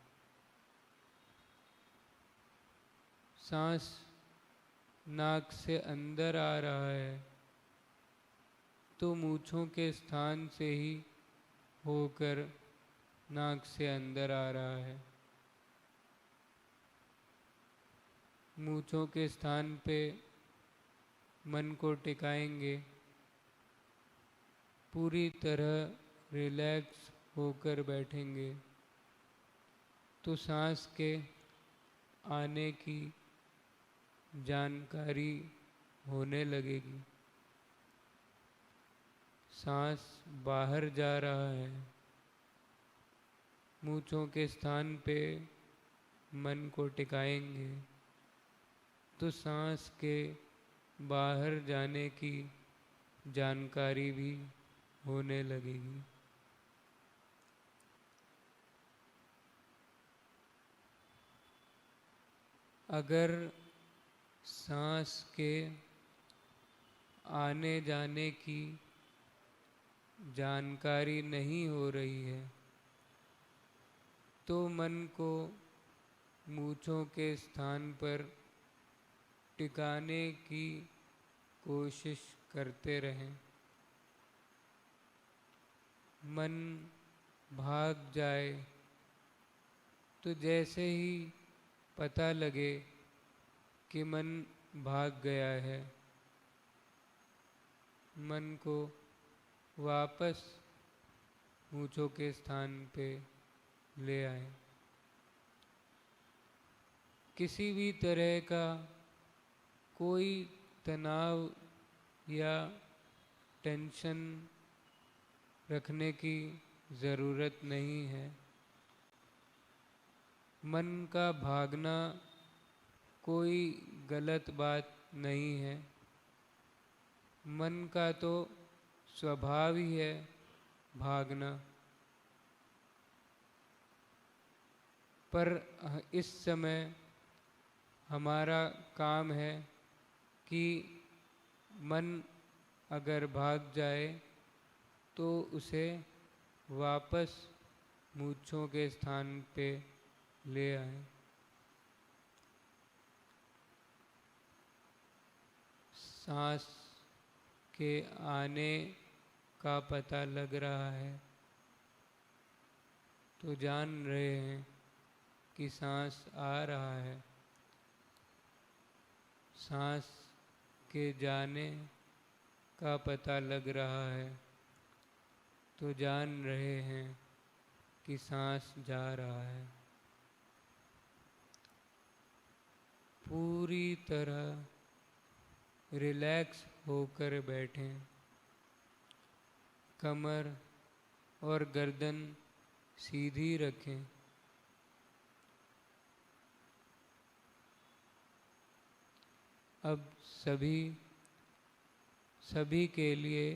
सांस नाक से अंदर आ रहा है तो मूंछों के स्थान से ही होकर नाक से अंदर आ रहा है। मूंछों के स्थान पे मन को टिकाएंगे, पूरी तरह रिलैक्स होकर बैठेंगे तो सांस के आने की जानकारी होने लगेगी। सांस बाहर जा रहा है। मूंछों के स्थान पे मन को टिकाएंगे तो सांस के बाहर जाने की जानकारी भी होने लगेगी। अगर सांस के आने जाने की जानकारी नहीं हो रही है तो मन को मूंछों के स्थान पर टिकाने की कोशिश करते रहें। मन भाग जाए तो जैसे ही पता लगे कि मन भाग गया है, मन को वापस मूंछों के स्थान पे ले आए। किसी भी तरह का कोई तनाव या टेंशन रखने की ज़रूरत नहीं है। मन का भागना कोई गलत बात नहीं है। मन का तो स्वभाव ही है भागना, पर इस समय हमारा काम है कि मन अगर भाग जाए तो उसे वापस मूंछों के स्थान पे ले आए। सांस के आने का पता लग रहा है तो जान रहे हैं कि सांस आ रहा है। सांस के जाने का पता लग रहा है तो जान रहे हैं कि सांस जा रहा है। पूरी तरह रिलैक्स होकर बैठें। कमर और गर्दन सीधी रखें। अब सभी के लिए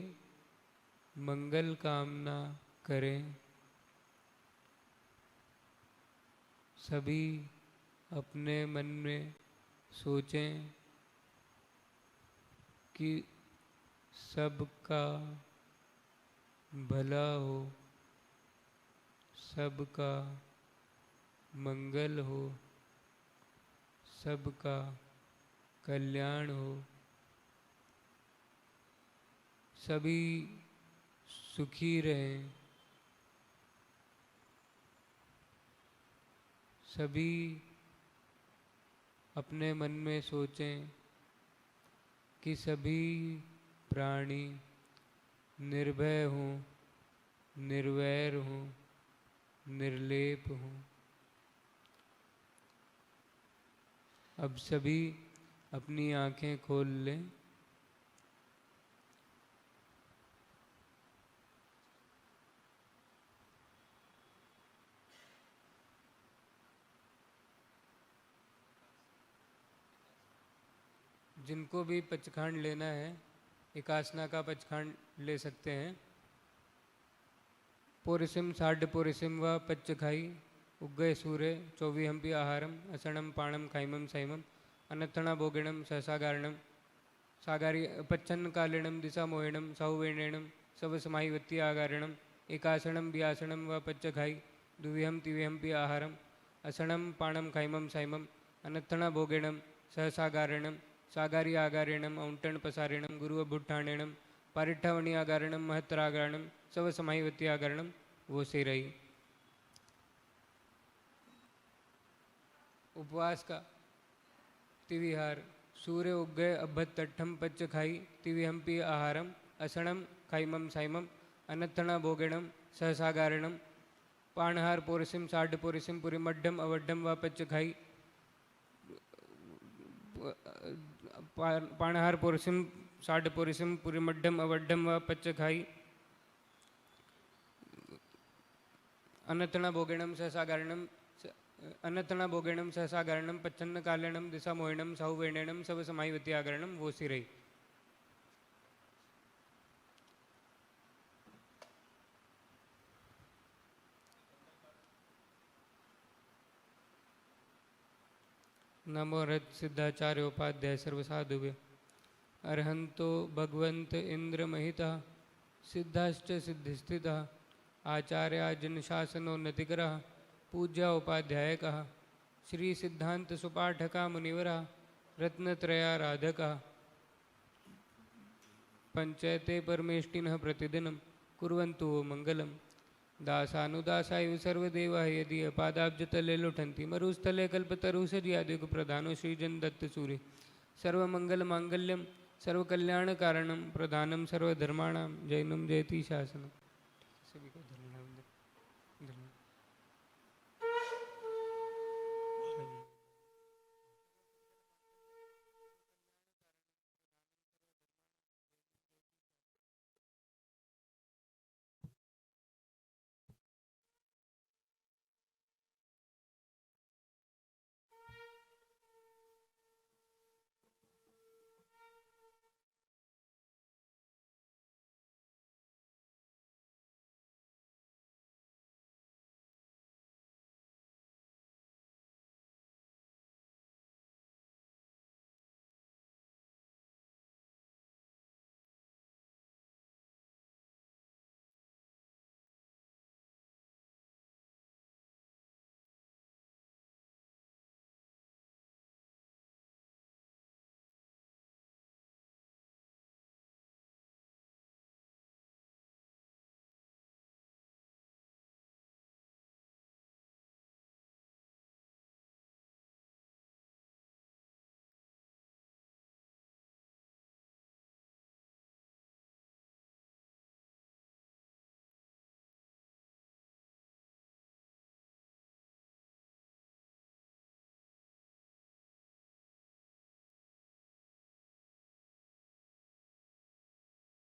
मंगल कामना करें। सभी अपने मन में सोचें कि सबका भला हो, सबका मंगल हो, सबका कल्याण हो, सभी सुखी रहें। सभी अपने मन में सोचें कि सभी प्राणी निर्भय हों, निर्वैर हों, निर्लेप हों। अब सभी अपनी आंखें खोल लें। जिनको भी पचखंड लेना है एकासना का पचखंड ले सकते हैं। पोरिसिम साढ़ पोरिसिम व पच्चखाई उग्गय सूर्य चौवीहंपी आहारम असणम पाणम खाइमम सैमम अनथणा भोगिणम सहसागारणम सागारी पच्छन्न कालिणम दिशा मोहिणम साहुवेणेणम सब समाहिवत्ती आगारिणम एकासनम व्यासनम व पच्चखाई द्विहम तिविहंपी आहारम असणम पाणम खाइमम सैमम अनथणा भोगिणम सहसागारिणम सागारी आगारिणम औंटण पसारिणम गुरु भुट्ठाणिणम पारिठावणी आगारिणम महत्तरागारणम सब समाहिवत्ती आगारणम वो से रही। उपवास का तिविहार सूर्य उग्गय अभ्भत तट्ठम पच्च खाई तिविहंपी आहारम असणम खाइमम साइमम अनथणा भोगिणम सहसागारिणम पाणहार पोरसिम साढ़ पोरसिम पुरीमड्डम अवड्डम व पच्च खाई पाणहार पोरसिम साढ़ पोरसिम पुरीमड्डम अवड्डम व पच्च खाई अनथणा भोगिणम सहसागारिणम अनथणा भोगिणम सहसागारिणम पच्छन्न कालिणम दिशा मोहिणम साहुवेणेणम सब समाहिवती आगरणम वो सी रही। नमो रथ सिद्धाचार्य उपाध्याय सर्वसाधुभ्य अरहंतो भगवंत इंद्र महिता सिद्धाश्च सिद्धिस्थिता आचार्य जन शासनोन्नतिकरः पूज्या उपाध्याय कहा श्री सिद्धांत सुपाठका मुनिवरा रत्नत्रयाराधका पंचयते परमेष्टिनः प्रतिदिनं कुर्वन्तु मंगलम दासानुदासाय सर्वदेवा यदि पादाब्जतले लुठन्ति मरुस्थले कल्पतरुसर्यादिक प्रधानो श्रीजन दत्तसूरि सर्वमंगल मांगल्यम सर्वकल्याणकारणं प्रधानं सर्वधर्माणां जैनं जयति शासनम्।